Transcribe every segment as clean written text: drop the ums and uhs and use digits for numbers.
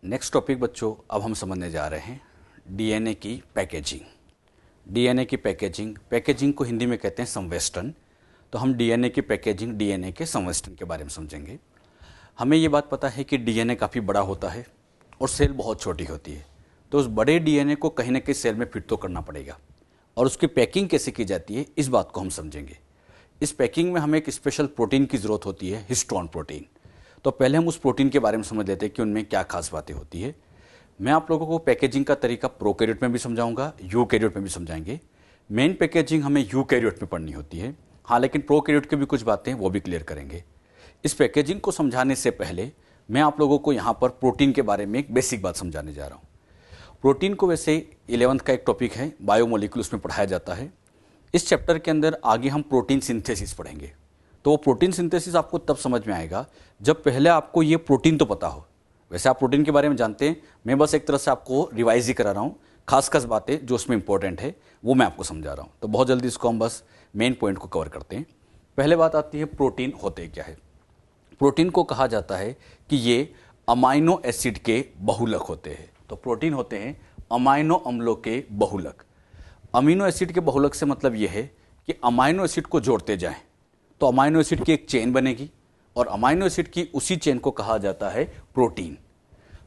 Next topic बच्चों, अब हम समझने जा रहे हैं डीएनए की पैकेजिंग। डीएनए की पैकेजिंग को हिंदी में कहते हैं संवेष्टन। तो हम डीएनए की पैकेजिंग, डीएनए के संवेष्टन के बारे में समझेंगे। हमें ये बात पता है कि डीएनए काफ़ी बड़ा होता है और सेल बहुत छोटी होती है। तो उस बड़े डीएनए को कहीं ना कहीं सेल में फिट तो करना पड़ेगा, और उसकी पैकिंग कैसे की जाती है इस बात को हम समझेंगे। इस पैकिंग में हमें एक स्पेशल प्रोटीन की ज़रूरत होती है, हिस्टोन प्रोटीन। तो पहले हम उस प्रोटीन के बारे में समझ लेते हैं कि उनमें क्या खास बातें होती है। मैं आप लोगों को पैकेजिंग का तरीका प्रोकैरियोट में भी समझाऊंगा, यूकैरियोट में भी समझाएंगे। मेन पैकेजिंग हमें यूकैरियोट में पढ़नी होती है, हाँ, लेकिन प्रोकैरियोट की भी कुछ बातें वो भी क्लियर करेंगे। इस पैकेजिंग को समझाने से पहले मैं आप लोगों को यहाँ पर प्रोटीन के बारे में एक बेसिक बात समझाने जा रहा हूँ। प्रोटीन को वैसे 11th का एक टॉपिक है, बायोमोलिक्यूल, उसमें पढ़ाया जाता है। इस चैप्टर के अंदर आगे हम प्रोटीन सिंथेसिस पढ़ेंगे। तो वो प्रोटीन सिंथेसिस आपको तब समझ में आएगा जब पहले आपको ये प्रोटीन तो पता हो। वैसे आप प्रोटीन के बारे में जानते हैं, मैं बस एक तरह से आपको रिवाइज ही करा रहा हूँ। खास बातें जो उसमें इंपॉर्टेंट है वो मैं आपको समझा रहा हूँ। तो बहुत जल्दी इसको हम बस मेन पॉइंट को कवर करते हैं। पहले बात आती है प्रोटीन होते क्या है। प्रोटीन को कहा जाता है कि ये अमाइनो एसिड के बहुलक होते हैं। तो प्रोटीन होते हैं अमाइनो अम्लों के बहुलक। अमीनो एसिड के बहुलक से मतलब ये है कि अमाइनो एसिड को जोड़ते जाएं तो अमाइनो एसिड की एक चेन बनेगी, और अमाइनो एसिड की उसी चेन को कहा जाता है प्रोटीन।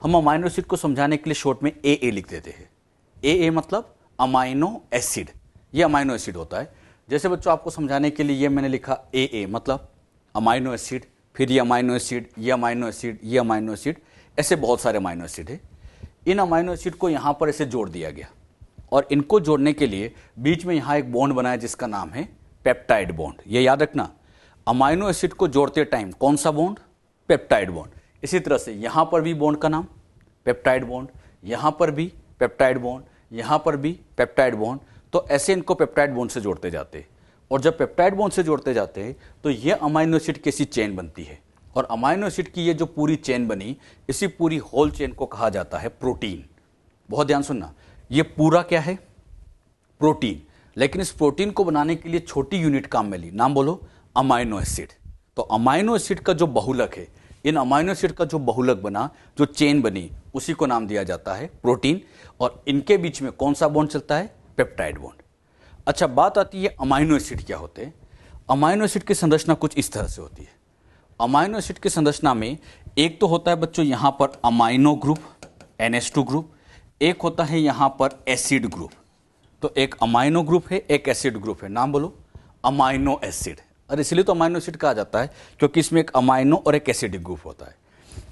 हम अमाइनो एसिड को समझाने के लिए शॉर्ट में ए लिख देते हैं। ए मतलब अमाइनो एसिड, ये अमाइनो एसिड होता है। जैसे बच्चों आपको समझाने के लिए ये मैंने लिखा ए मतलब अमाइनो एसिड, फिर ये अमाइनो एसिड, ये अमाइनो एसिड, ये अमाइनो एसिड, ऐसे बहुत सारे अमाइनो एसिड है। इन अमाइनो एसिड को यहाँ पर ऐसे जोड़ दिया गया, और इनको जोड़ने के लिए बीच में यहाँ एक बॉन्ड बनाया जिसका नाम है पेप्टाइड बॉन्ड। ये याद रखना, अमाइनो एसिड को जोड़ते टाइम कौन सा बॉन्ड? Peptide bond. इसी तरह से यहाँ पर भी बॉन्ड का नाम पेप्टाइड बॉन्ड, यहाँ पर भी पेप्टाइड बॉन्ड, यहाँ पर भी पेप्टाइड बॉन्ड। तो ऐसे इनको पेप्टाइड बॉन्ड से जोड़ते जाते हैं, और जब पेप्टाइड बॉन्ड से जोड़ते जाते हैं तो ये अमाइनो एसिड की ऐसी चेन बनती है। और अमाइनो एसिड की ये जो पूरी चेन बनी, इसी पूरी होल चेन को कहा जाता है प्रोटीन। बहुत ध्यान सुनना, ये पूरा क्या है? प्रोटीन। लेकिन इस प्रोटीन को बनाने के लिए छोटी यूनिट काम में ली, नाम बोलो, अमाइनो एसिड। तो अमाइनो एसिड का जो बहुलक है, इन अमाइनो एसिड का जो बहुलक बना, जो चेन बनी, उसी को नाम दिया जाता है प्रोटीन। और इनके बीच में कौन सा बॉन्ड चलता है? Peptide bond. अच्छा, बात आती है अमाइनो एसिड क्या होते हैं। अमाइनो एसिड की संरचना कुछ इस तरह से होती है। अमाइनो एसिड की संरचना में एक तो होता है बच्चों यहाँ पर अमाइनो ग्रुप, NH2 ग्रुप, एक होता है यहाँ पर एसिड ग्रुप। तो एक अमाइनो ग्रुप है, एक एसिड ग्रुप है, नाम बोलो, अमाइनो एसिड। और इसलिए तो अमाइनो एसिड कहा जाता है क्योंकि इसमें एक अमाइनो और एक एसिडिक ग्रुप होता है।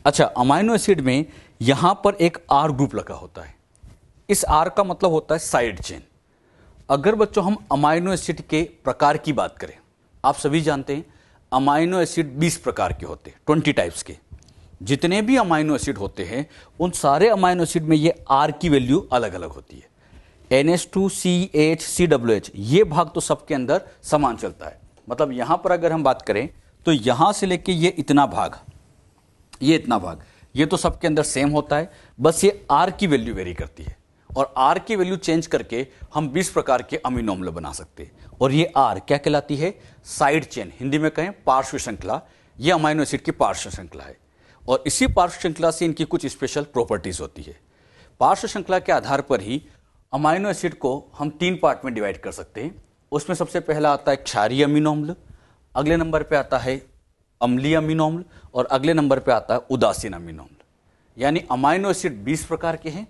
अच्छा, अमाइनो एसिड में यहाँ पर एक R ग्रुप लगा होता है। इस R का मतलब होता है साइड चेन। अगर बच्चों हम अमाइनो एसिड के प्रकार की बात करें, आप सभी जानते हैं अमाइनो एसिड 20 प्रकार के होते हैं, 20 टाइप्स के। जितने भी अमाइनो एसिड होते हैं उन सारे अमाइनो एसिड में ये R की वैल्यू अलग अलग होती है। NH2, CH, COOH, ये भाग तो सबके अंदर समान चलता है। मतलब यहाँ पर अगर हम बात करें तो यहाँ से लेके ये इतना भाग, ये इतना भाग, ये तो सबके अंदर सेम होता है, बस ये R की वैल्यू वेरी करती है। और R की वैल्यू चेंज करके हम 20 प्रकार के अमीनो अम्ल बना सकते हैं। और ये R क्या कहलाती है? साइड चेन, हिंदी में कहें पार्श्व श्रृंखला। ये अमीनो एसिड की पार्श्व श्रृंखला है, और इसी पार्श्व श्रृंखला से इनकी कुछ स्पेशल प्रॉपर्टीज होती है। पार्श्व श्रृंखला के आधार पर ही अमीनो एसिड को हम 3 पार्ट में डिवाइड कर सकते हैं। उसमें सबसे पहला आता है क्षारीय अमीनो अम्ल, अगले नंबर पे आता है अम्लीय अमीनो अम्ल, और अगले नंबर पे आता है उदासीन अमीनो अम्ल। यानी अमीनो एसिड 20 प्रकार के हैं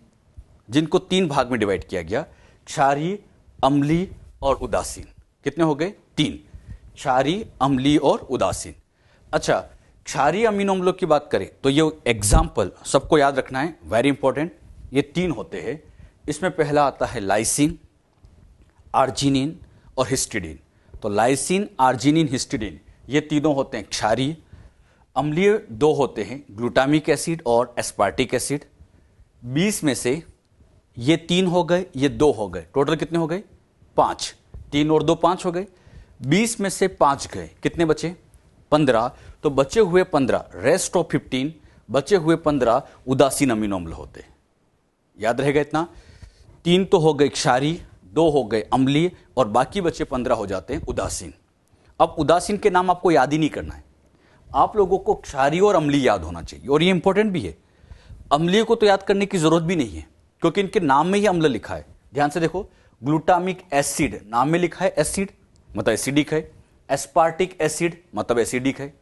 जिनको 3 भाग में डिवाइड किया गया, क्षारीय, अम्लीय और उदासीन। कितने हो गए? 3, क्षारीय, अम्लीय और उदासीन। अच्छा, क्षारीय अमीनो अम्लों की बात करें तो ये एग्जाम्पल सबको याद रखना है, वेरी इंपॉर्टेंट। ये 3 होते हैं। इसमें पहला आता है लाइसिन, आर्जिनिन और हिस्टिडीन। तो लाइसिन, आर्जिनिन, हिस्टिडीन ये तीनों होते हैं क्षारीय। अम्लीय 2 होते हैं, ग्लूटामिक एसिड और एस्पार्टिक एसिड। 20 में से ये 3 हो गए, ये 2 हो गए, टोटल कितने हो गए? 5। 3 और 2 5 हो गए। 20 में से 5 गए, कितने बचे? 15। तो बचे हुए 15, रेस्ट ऑफ 15, बचे हुए 15 उदासीन अमीनो अम्ल होते हैं। याद रहेगा इतना? 3 तो हो गए क्षारीय, 2 हो गए अम्लीय, और बाकी बचे 15 हो जाते हैं उदासीन। अब उदासीन के नाम आपको याद ही नहीं करना है, आप लोगों को क्षारीय और अम्लीय याद होना चाहिए, और ये इंपॉर्टेंट भी है। अम्लीय को तो याद करने की जरूरत भी नहीं है क्योंकि इनके नाम में ही अम्ल लिखा है। ध्यान से देखो, ग्लूटामिक एसिड नाम में लिखा है एसिड, मतलब एसिडिक है। एस्पार्टिक एसिड मतलब एसिडिक है।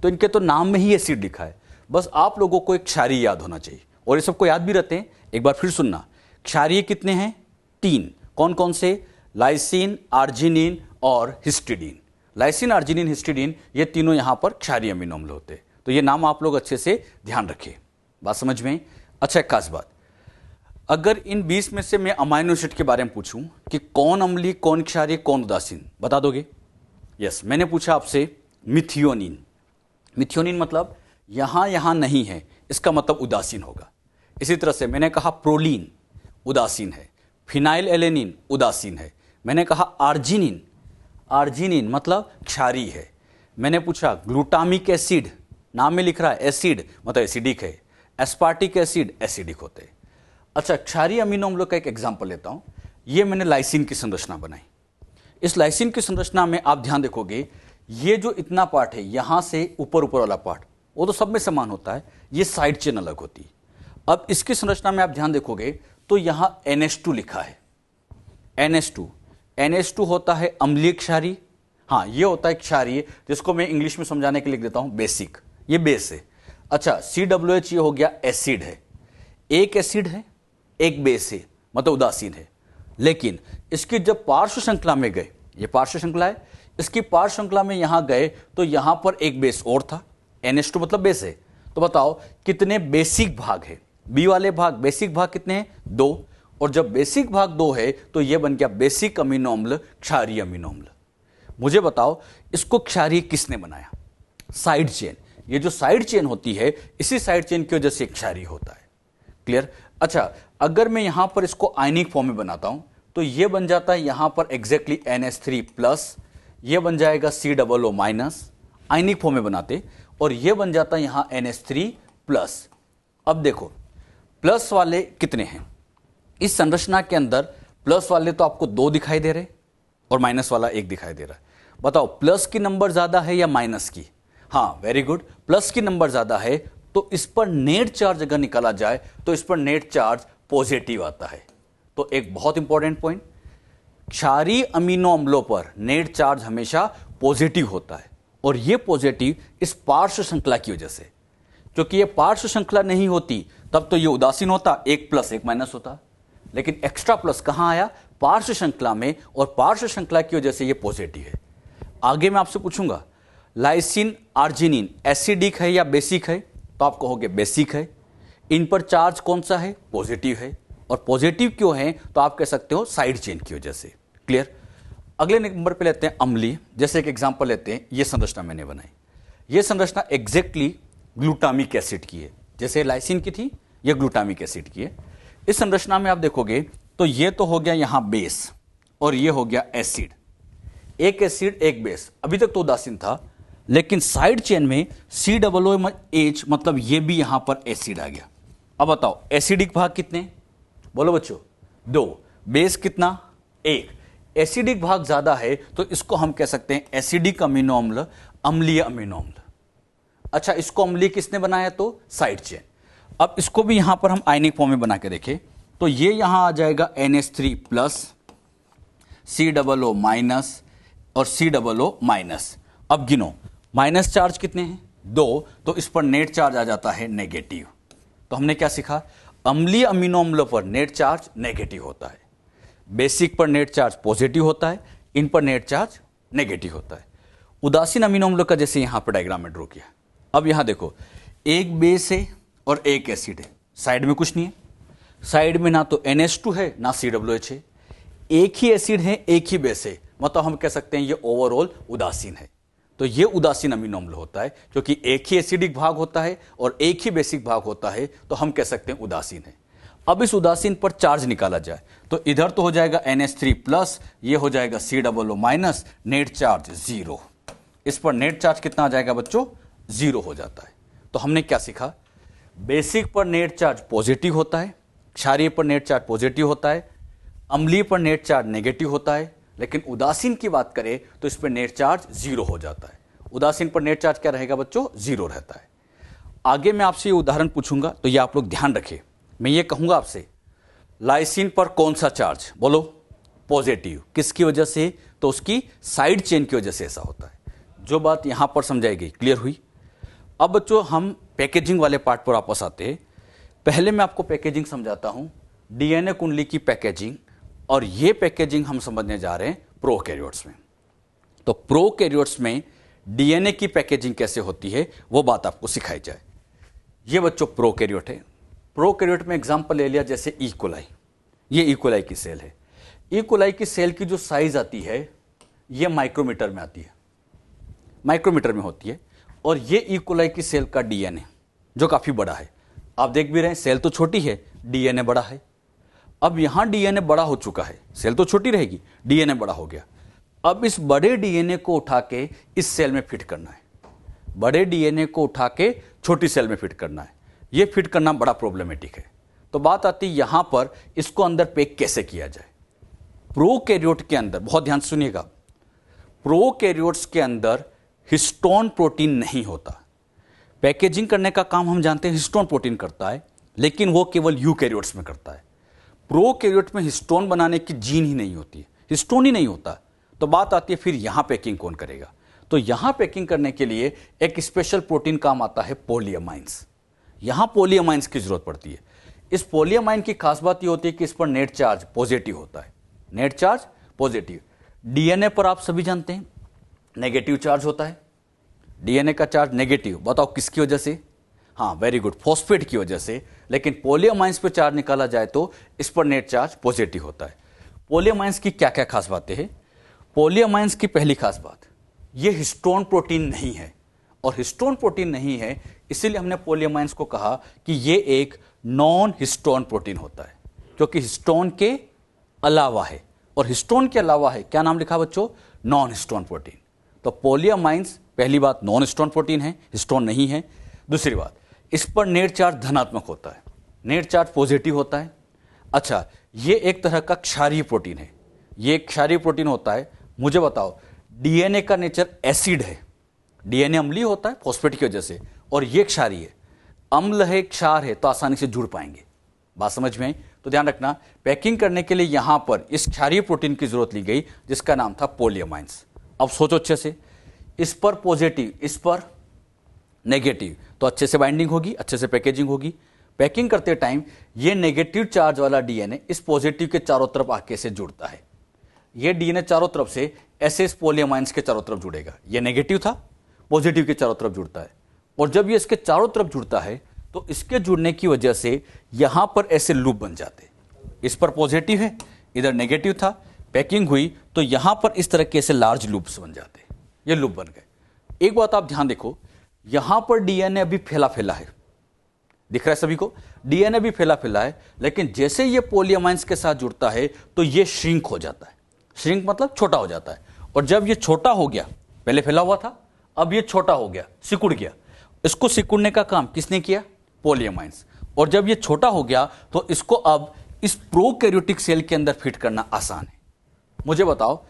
तो इनके तो नाम में ही एसिड लिखा है। बस आप लोगों को एक क्षारीय याद होना चाहिए और ये सबको याद भी रहते हैं। एक बार फिर सुनना, क्षारीय कितने हैं? 3। कौन कौन से? लाइसिन, आर्जिनिन और हिस्टिडीन। लाइसिन, आर्जिनिन, हिस्टिडीन, ये तीनों यहां पर क्षारीय अमीनो अम्ल होते हैं। तो ये नाम आप लोग अच्छे से ध्यान रखिए। बात समझ में? अच्छा, एक खास बात, अगर इन 20 में से मैं अमाइनो एसिड के बारे में पूछूं कि कौन अम्लीय, कौन क्षारीय, कौन उदासीन, बता दोगे? यस, मैंने पूछा आपसे मिथियोनिन। मिथियोनिन मतलब यहां नहीं है, इसका मतलब उदासीन होगा। इसी तरह से मैंने कहा प्रोलीन, उदासीन है। फिनाइल एलेनिन, उदासीन है। मैंने कहा आर्जिनिन, आर्जिनिन मतलब क्षारीय है। मैंने पूछा ग्लूटामिक एसिड, नाम में लिख रहा है एसिड, मतलब एसिडिक है। एस्पार्टिक एसिड, एसिडिक होते हैं। अच्छा, क्षारीय अमीनो अम्लों का एक एग्जांपल लेता हूं। ये मैंने लाइसिन की संरचना बनाई। इस लाइसिन की संरचना में आप ध्यान देखोगे, ये जो इतना पार्ट है यहां से ऊपर वाला पार्ट, वो तो सब में समान होता है, ये साइड चेन अलग होती है। अब इसकी संरचना में आप ध्यान देखोगे तो यहां NH2 लिखा है। NH2 होता है अम्लीय क्षारीय। हाँ, ये होता है क्षारीय, जिसको मैं इंग्लिश में समझाने के लिए लिख देता हूं बेसिक। ये बेस है। अच्छा, COH ये हो गया एसिड है। एक एसिड है, एक बेस है, मतलब उदासीन है। लेकिन इसकी जब पार्श्व श्रृंखला में गए, ये पार्श्व श्रृंखला है, इसकी पार्श्व श्रृंखला में यहां गए तो यहां पर एक बेस और था। NH2 मतलब बेस है। तो बताओ कितने बेसिक भाग है? बी वाले भाग, बेसिक भाग कितने हैं? 2। और जब बेसिक भाग 2 है तो यह बन गया बेसिक अमीनो अम्ल, क्षारीय अमीनो अम्ल। मुझे बताओ इसको क्षारीय किसने बनाया? Side chain. ये जो साइड चेन होती है, इसी साइड चेन की वजह से क्षारीय होता है। क्लियर? अच्छा, अगर मैं यहां पर इसको आयनिक फॉर्म में बनाता हूं तो यह बन जाता है यहां पर एग्जैक्टली NH3+, यह बन जाएगा COO-, आयनिक फॉर्म में बनाते, और यह बन जाता है यहां NH3+। अब देखो प्लस वाले कितने हैं इस संरचना के अंदर? प्लस वाले तो आपको 2 दिखाई दे रहे और माइनस वाला 1 दिखाई दे रहा है। बताओ प्लस की नंबर ज्यादा है या माइनस की? हाँ, वेरी गुड, प्लस की नंबर ज्यादा है। तो इस पर नेट चार्ज अगर निकाला जाए तो इस पर नेट चार्ज पॉजिटिव आता है। तो एक बहुत इंपॉर्टेंट पॉइंट, क्षारीय अमीनो अम्लों पर नेट चार्ज हमेशा पॉजिटिव होता है, और यह पॉजिटिव इस पार्श्व श्रृंखला की वजह से। क्योंकि यह पार्श्व श्रृंखला नहीं होती तब तो यह उदासीन होता, 1 + 1 - होता। लेकिन एक्स्ट्रा प्लस कहां आया? पार्श्व श्रृंखला में, और पार्श्व श्रृंखला की वजह से यह पॉजिटिव है। आगे मैं आपसे पूछूंगा लाइसिन, आर्जिनिन एसिडिक है या बेसिक है? तो आप कहोगे बेसिक है। इन पर चार्ज कौन सा है? पॉजिटिव है। और पॉजिटिव क्यों है? तो आप कह सकते हो साइड चेन की वजह से। क्लियर? अगले नंबर पे लेते हैं अम्लीय। जैसे एक एग्जांपल लेते हैं, ये संरचना मैंने बनाई। ये संरचना एग्जैक्टली ग्लूटामिक एसिड की है। जैसे लाइसिन की थी, ये ग्लूटामिक एसिड की है। इस संरचना में आप देखोगे तो ये तो हो गया यहां बेस, और ये हो गया एसिड। एक एसिड एक बेस, अभी तक तो उदासीन था, लेकिन साइड चेन में COOH मतलब ये भी यहां पर एसिड आ गया। अब बताओ एसिडिक भाग कितने? बोलो बच्चों, 2। बेस कितना? 1। एसिडिक भाग ज्यादा है तो इसको हम कह सकते हैं एसिडिक अमीनो अम्ल, अम्लीय अमीनो अम्ल। अच्छा, इसको अम्लीय किसने बनाया? तो साइड चेन। अब इसको भी यहां पर हम आयनिक फॉर्म में बना के देखें तो ये यहां आ जाएगा NH3+, COO- और COO-। अब गिनो, माइनस चार्ज कितने हैं? 2। तो इस पर नेट चार्ज आ जाता है नेगेटिव। तो हमने क्या सीखा? अम्लीय अमीनो अम्लों पर नेट चार्ज नेगेटिव होता है, बेसिक पर नेट चार्ज पॉजिटिव होता है, इन पर नेट चार्ज नेगेटिव होता है। उदासीन अमीनो अम्लों का जैसे यहां पर डायग्राम में ड्रॉ किया। अब यहां देखो, एक बेस है और एक एसिड है, साइड में कुछ नहीं है। साइड में ना तो NH2 है ना COOH है, एक ही एसिड है एक ही बेस है, मतलब हम कह सकते हैं ये ओवरऑल उदासीन है। तो ये उदासीन अमीनो अम्ल होता है, क्योंकि एक ही एसिडिक भाग होता है और एक ही बेसिक भाग होता है, तो हम कह सकते हैं उदासीन है। अब इस उदासीन पर चार्ज निकाला जाए तो इधर तो हो जाएगा NH3+, ये हो जाएगा COO-, नेट चार्ज 0। इस पर नेट चार्ज कितना आ जाएगा बच्चों? 0 हो जाता है। तो हमने क्या सीखा? बेसिक पर नेट चार्ज पॉजिटिव होता है, क्षारीय पर नेट चार्ज पॉजिटिव होता है, अम्लीय पर नेट चार्ज नेगेटिव होता है, लेकिन उदासीन की बात करें तो इस पर नेट चार्ज 0 हो जाता है। उदासीन पर नेट चार्ज क्या रहेगा बच्चों? 0 रहता है। आगे मैं आपसे ये उदाहरण पूछूंगा तो ये आप लोग ध्यान रखें। मैं ये कहूंगा आपसे, लाइसिन पर कौन सा चार्ज, बोलो पॉजिटिव। किसकी वजह से? तो उसकी साइड चेन की वजह से ऐसा होता है। जो बात यहां पर समझाई गई, क्लियर हुई? अब बच्चों हम पैकेजिंग वाले पार्ट पर वापस आते हैं। पहले मैं आपको पैकेजिंग समझाता हूं, डीएनए कुंडली की पैकेजिंग, और ये पैकेजिंग हम समझने जा रहे हैं प्रोकैरियोट्स में। तो प्रोकैरियोट्स में डीएनए की पैकेजिंग कैसे होती है वो बात आपको सिखाई जाए। ये बच्चों प्रोकैरियोट है। प्रोकैरियोट में एग्जांपल ले लिया जैसे ई कोलाई। ये ई कोलाई की सेल है। ई कोलाई की सेल की जो साइज आती है ये माइक्रोमीटर में आती है, माइक्रोमीटर में होती है। और ये ई कोलाई की सेल का डीएनए जो काफी बड़ा है, आप देख भी रहे हैं, सेल तो छोटी है, डीएनए बड़ा है। अब यहां डीएनए बड़ा हो चुका है, सेल तो छोटी रहेगी, डीएनए बड़ा हो गया। अब इस बड़े डीएनए को उठा के इस सेल में फिट करना है, बड़े डीएनए को उठा के छोटी सेल में फिट करना है। यह फिट करना बड़ा प्रॉब्लमेटिक है। तो बात आती है यहां पर इसको अंदर पैक कैसे किया जाए। प्रोकैरियोट के अंदर, बहुत ध्यान सुनिएगा, प्रोकैरियोट्स के अंदर हिस्टोन प्रोटीन नहीं होता। पैकेजिंग करने का काम हम जानते हैं हिस्टोन प्रोटीन करता है, लेकिन वो केवल यूकैरियोट्स में करता है। प्रोकैरियोट में हिस्टोन बनाने की जीन ही नहीं होती है, हिस्टोन ही नहीं होता। तो बात आती है फिर यहां पैकिंग कौन करेगा। तो यहां पैकिंग करने के लिए एक स्पेशल प्रोटीन काम आता है, पॉलीअमाइंस। यहां पॉलीअमाइंस की जरूरत पड़ती है। इस पॉलीअमाइन की खास बात यह होती है कि इस पर नेट चार्ज पॉजिटिव होता है, नेट चार्ज पॉजिटिव। डीएनए पर आप सभी जानते हैं नेगेटिव चार्ज होता है, डीएनए का चार्ज नेगेटिव। बताओ किसकी वजह से? हाँ, वेरी गुड, फॉस्फेट की वजह से। लेकिन पॉलीअमाइंस पर चार्ज निकाला जाए तो इस पर नेट चार्ज पॉजिटिव होता है। पॉलीअमाइंस की क्या क्या खास बातें हैं? पॉलीअमाइंस की पहली खास बात, ये हिस्टोन प्रोटीन नहीं है। और हिस्टोन प्रोटीन नहीं है इसीलिए हमने पॉलीअमाइंस को कहा कि ये एक नॉन हिस्टोन प्रोटीन होता है, क्योंकि हिस्टोन के अलावा है। और हिस्टोन के अलावा है, क्या नाम लिखा बच्चों? Non histone protein. तो पॉलीअमाइंस, पहली बात, नॉन हिस्टोन प्रोटीन है, हिस्टोन नहीं है। दूसरी बात, इस पर नेट चार्ज धनात्मक होता है, नेट चार्ज पॉजिटिव होता है। अच्छा, ये एक तरह का क्षारीय प्रोटीन है, ये एक क्षारीय प्रोटीन होता है। मुझे बताओ, डीएनए का नेचर एसिड है, डीएनए अम्लीय होता है फॉस्फेट की वजह से, और ये क्षारीय है। अम्ल है, क्षार है, तो आसानी से जुड़ पाएंगे। बात समझ में आई? तो ध्यान रखना, पैकिंग करने के लिए यहां पर इस क्षारीय प्रोटीन की जरूरत ली गई जिसका नाम था पॉलीअमाइंस। अब सोचो अच्छे से, इस पर पॉजिटिव, इस पर नेगेटिव, तो अच्छे से बाइंडिंग होगी, अच्छे से पैकेजिंग होगी। पैकिंग करते टाइम ये नेगेटिव चार्ज वाला डीएनए इस पॉजिटिव के चारों तरफ आके से जुड़ता है। ये डीएनए चारों तरफ से ऐसे इस पॉलीअमाइंस के चारों तरफ जुड़ेगा। ये नेगेटिव था, पॉजिटिव के चारों तरफ जुड़ता है। और जब ये इसके चारों तरफ जुड़ता है तो इसके जुड़ने की वजह से यहां पर ऐसे लूप बन जाते। इस पर पॉजिटिव है, इधर नेगेटिव था, पैकिंग हुई तो यहां पर इस तरह के ऐसे लार्ज लूप्स बन जाते। ये लूप बन गए। एक बात आप ध्यान देखो, यहां पर डीएनए अभी फैला फैला है, दिख रहा है सभी को, डीएनए भी फैला फैला है। लेकिन जैसे ये पॉलीअमाइंस के साथ जुड़ता है तो ये श्रिंक हो जाता है। श्रिंक मतलब छोटा हो जाता है। और जब ये छोटा हो गया, पहले फैला हुआ था, अब ये छोटा हो गया, सिकुड़ गया। इसको सिकुड़ने का काम किसने किया? पॉलीअमाइंस। और जब ये छोटा हो गया तो इसको अब इस प्रोकैरियोटिक सेल के अंदर फिट करना आसान है। मुझे बताओ,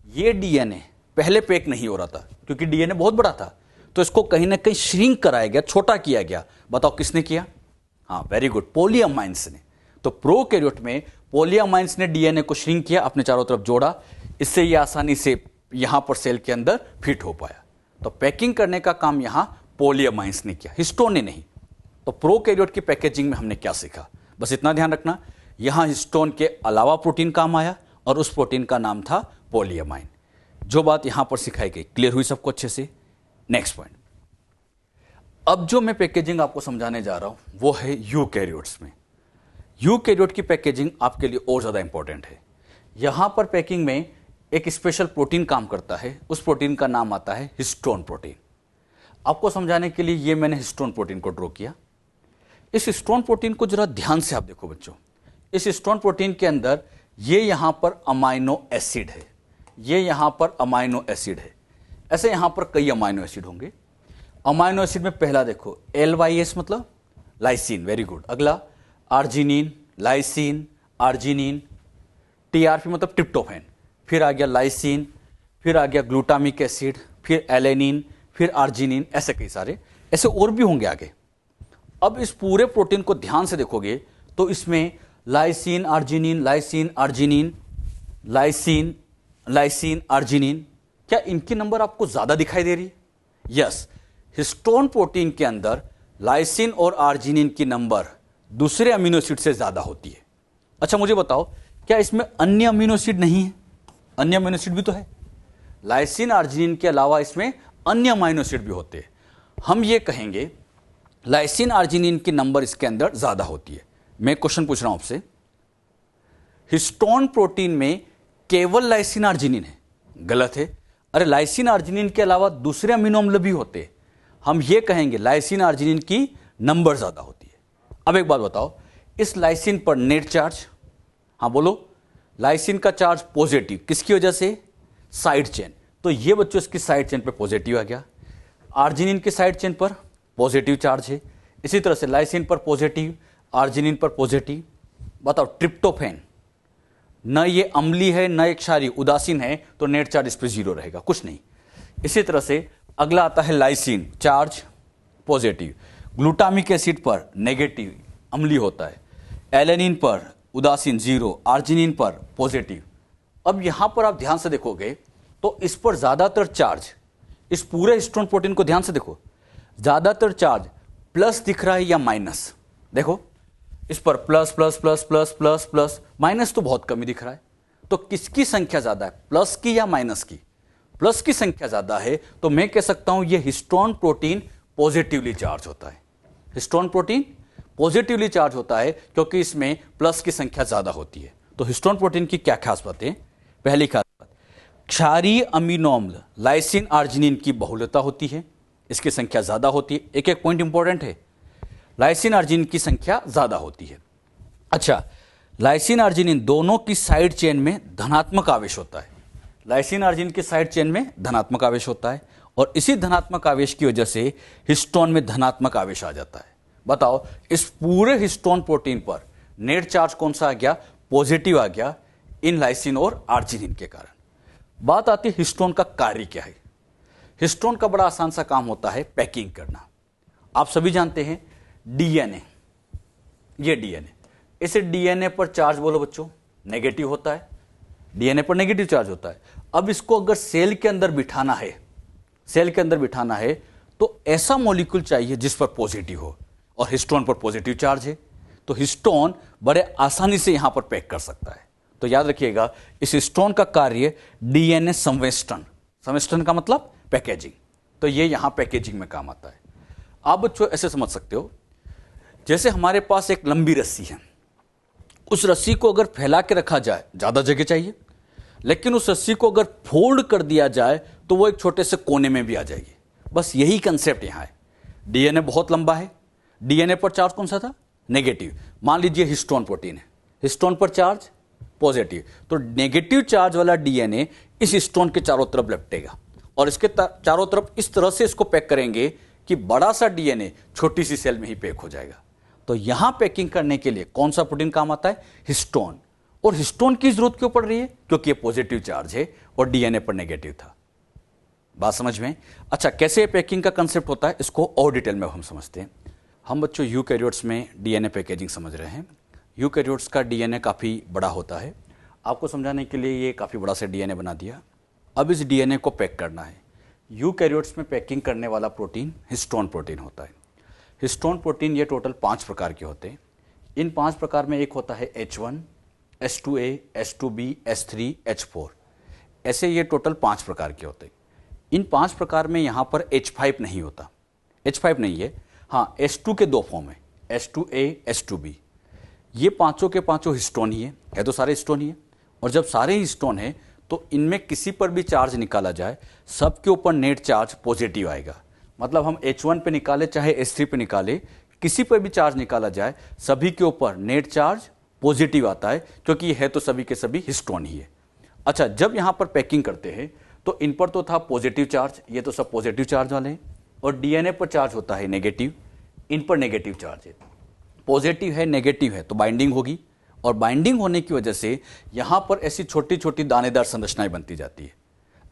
ये डीएनए पहले पैक नहीं हो रहा था क्योंकि डीएनए बहुत बड़ा था, तो इसको कहीं ना कहीं श्रिंक कराया गया, छोटा किया गया। बताओ किसने किया? हाँ, वेरी गुड, पॉलीअमाइंस ने। तो प्रोकैरियोट में पॉलीअमाइंस ने डीएनए को श्रिंक किया, अपने चारों तरफ जोड़ा, इससे ये आसानी से यहां पर सेल के अंदर फिट हो पाया। तो पैकिंग करने का काम यहां पॉलीअमाइंस ने किया, हिस्टोन ने नहीं। तो प्रोकैरियोट की पैकेजिंग में हमने क्या सीखा? बस इतना ध्यान रखना, यहां हिस्टोन के अलावा प्रोटीन काम आया और उस प्रोटीन का नाम था पॉलीअमाइन। जो बात यहां पर सिखाई गई, क्लियर हुई सबको अच्छे से? नेक्स्ट पॉइंट, अब जो मैं पैकेजिंग आपको समझाने जा रहा हूं वो है यूकैरियोट्स में। यूकैरियोट की पैकेजिंग आपके लिए और ज्यादा इंपॉर्टेंट है। यहां पर पैकिंग में एक स्पेशल प्रोटीन काम करता है, उस प्रोटीन का नाम आता है हिस्टोन प्रोटीन। आपको समझाने के लिए ये मैंने हिस्टोन प्रोटीन को ड्रॉ किया। इस हिस्टोन प्रोटीन को जरा ध्यान से आप देखो बच्चों। इस हिस्टोन प्रोटीन के अंदर ये यहां पर अमाइनो एसिड है, ये यहां पर अमाइनो एसिड है। ऐसे यहां पर कई अमाइनो एसिड होंगे। अमाइनो एसिड में पहला देखो LYS मतलब लाइसिन, वेरी गुड। अगला आर्जिनिन, लाइसिन, आर्जिनिन। TRP मतलब ट्रिप्टोफैन, फिर आ गया लाइसिन, फिर आ गया ग्लूटामिक एसिड, फिर एलेनिन, फिर आर्जिनिन। ऐसे कई सारे, ऐसे और भी होंगे आगे। अब इस पूरे प्रोटीन को ध्यान से देखोगे तो इसमें lysine arginine, lysine arginine, lysine, lysine arginine, क्या इनकी नंबर आपको ज्यादा दिखाई दे रही है? यस, हिस्टोन प्रोटीन के अंदर लाइसिन और आर्जिनिन की नंबर दूसरे अमीनो एसिड से ज्यादा होती है। अच्छा मुझे बताओ, क्या इसमें अन्य अमीनो एसिड नहीं है? अन्य अमीनो एसिड भी तो है। लाइसिन आर्जिनिन के अलावा इसमें अन्य अमीनो एसिड भी होते हैं। हम ये कहेंगे लाइसिन आर्जिनिन की नंबर इसके अंदर ज्यादा होती है। मैं क्वेश्चन पूछ रहा हूं आपसे, हिस्टोन प्रोटीन में केवल लाइसिन आर्जिनिन है? गलत है। अरे लाइसिन आर्जिनिन के अलावा दूसरे अमीनो अम्ल भी होते हैं। हम ये कहेंगे लाइसिन आर्जिनिन की नंबर ज्यादा होती है। अब एक बात बताओ, इस लाइसिन पर नेट चार्ज, हाँ बोलो, लाइसिन का चार्ज पॉजिटिव, किसकी वजह से? Side chain. तो ये बच्चों इसकी साइड चेन पर पॉजिटिव आ गया। आर्जिनिन की साइड चेन पर पॉजिटिव चार्ज है। इसी तरह से लाइसिन पर पॉजिटिव, आर्जिनिन पर पॉजिटिव। बताओ ट्रिप्टोफैन, न ये अम्लीय है न ये क्षारीय, उदासीन है, तो नेट चार्ज इस पर जीरो रहेगा, कुछ नहीं। इसी तरह से अगला आता है lysine, charge positive. Glutamic acid पर नेगेटिव, अम्लीय होता है। एलेनिन पर उदासीन जीरो, आर्जिनिन पर पॉजिटिव। अब यहां पर आप ध्यान से देखोगे तो इस पर ज्यादातर चार्ज, इस पूरे हिस्टोन प्रोटीन को ध्यान से देखो, ज्यादातर चार्ज प्लस दिख रहा है या माइनस? देखो इस पर plus plus plus plus plus plus, minus तो बहुत कम ही दिख रहा है। तो किसकी संख्या ज्यादा है, प्लस की या माइनस की? प्लस की संख्या ज्यादा है, तो मैं कह सकता हूं यह हिस्टोन प्रोटीन पॉजिटिवली चार्ज होता है। हिस्टोन प्रोटीन पॉजिटिवली चार्ज होता है क्योंकि इसमें प्लस की संख्या ज्यादा होती है। तो हिस्टोन प्रोटीन की क्या खास बातें? पहली खास बात, क्षारीय अमीनो अम्ल लाइसिन आर्जिनिन की बहुलता होती है, इसकी संख्या ज्यादा होती है। एक एक पॉइंट इंपॉर्टेंट है, लाइसिन आर्जिनिन की संख्या ज्यादा होती है। अच्छा, लाइसिन आर्जिनिन दोनों की साइड चेन में धनात्मक आवेश होता है। लाइसिन आर्जिनिन की साइड चेन में धनात्मक आवेश होता है और इसी धनात्मक आवेश की वजह से हिस्टोन में धनात्मक आवेश आ जाता है। बताओ इस पूरे हिस्टोन प्रोटीन पर नेट चार्ज कौन सा आ गया? पॉजिटिव आ गया, इन लाइसिन और आर्जिनिन के कारण। बात आती है हिस्टोन का कार्य क्या है। हिस्टोन का बड़ा आसान सा काम होता है पैकिंग करना। आप सभी जानते हैं डीएनए, ये डीएनए, इसे डीएनए पर चार्ज बोलो बच्चों, नेगेटिव होता है। डीएनए पर नेगेटिव चार्ज होता है। अब इसको अगर सेल के अंदर बिठाना है, सेल के अंदर बिठाना है तो ऐसा मॉलिक्यूल चाहिए जिस पर पॉजिटिव हो, और हिस्टोन पर पॉजिटिव चार्ज है, तो हिस्टोन बड़े आसानी से यहां पर पैक कर सकता है। तो याद रखिएगा, इस हिस्टोन का कार्य डीएनए संवेष्टन, संवेष्टन का मतलब पैकेजिंग, तो ये यहां पैकेजिंग में काम आता है। आप बच्चों ऐसे समझ सकते हो, जैसे हमारे पास एक लंबी रस्सी है, उस रस्सी को अगर फैला के रखा जाए ज्यादा जगह चाहिए, लेकिन उस रस्सी को अगर फोल्ड कर दिया जाए तो वो एक छोटे से कोने में भी आ जाएगी। बस यही कंसेप्ट यहां है। डीएनए बहुत लंबा है, डीएनए पर चार्ज कौन सा था? नेगेटिव। मान लीजिए हिस्टोन प्रोटीन है, हिस्टोन पर चार्ज पॉजिटिव, तो नेगेटिव चार्ज वाला डीएनए इस हिस्टोन के चारों तरफ लपटेगा और इसके चारों तरफ इस तरह से इसको पैक करेंगे कि बड़ा सा डीएनए छोटी सी सेल में ही पैक हो जाएगा। तो यहां पैकिंग करने के लिए कौन सा प्रोटीन काम आता है? हिस्टोन। और हिस्टोन की जरूरत क्यों पड़ रही है? क्योंकि ये पॉजिटिव चार्ज है और डीएनए पर नेगेटिव था। बात समझ में? अच्छा, कैसे पैकिंग का कंसेप्ट होता है इसको और डिटेल में हम समझते हैं। हम बच्चों यूकैरियोट्स में डीएनए पैकेजिंग समझ रहे हैं। यूकैरियोट्स का डीएनए काफ़ी बड़ा होता है। आपको समझाने के लिए ये काफ़ी बड़ा सा डीएनए बना दिया। अब इस डीएनए को पैक करना है। यूकैरियोट्स में पैकिंग करने वाला प्रोटीन हिस्टोन प्रोटीन होता है। हिस्टोन प्रोटीन ये टोटल 5 प्रकार के होते हैं। इन 5 प्रकार में एक होता है H1, H2A, H2B, H3, H4, ऐसे ये टोटल 5 प्रकार के होते हैं। इन 5 प्रकार में यहाँ पर H5 नहीं होता, H5 नहीं है। हाँ, H2 के 2 फॉर्म है, H2A, H2B। ये पांचों के पांचों हिस्टोन ही है तो सारे हिस्टोन ही है। और जब सारे हिस्टोन है तो इनमें किसी पर भी चार्ज निकाला जाए सबके ऊपर नेट चार्ज पॉजिटिव आएगा। मतलब हम H1 पे निकाले चाहे H3 पे निकाले, किसी पर भी चार्ज निकाला जाए सभी के ऊपर नेट चार्ज पॉजिटिव आता है, क्योंकि ये है तो सभी के सभी हिस्टोन ही है। अच्छा, जब यहां पर पैकिंग करते हैं तो इन पर तो था पॉजिटिव चार्ज, ये तो सब पॉजिटिव चार्ज वाले हैं, और डीएनए पर चार्ज होता है नेगेटिव, इन पर नेगेटिव चार्ज है। पॉजिटिव है नेगेटिव है तो बाइंडिंग होगी, और बाइंडिंग होने की वजह से यहां पर ऐसी छोटी छोटी दानेदार संरचनाएं बनती जाती है।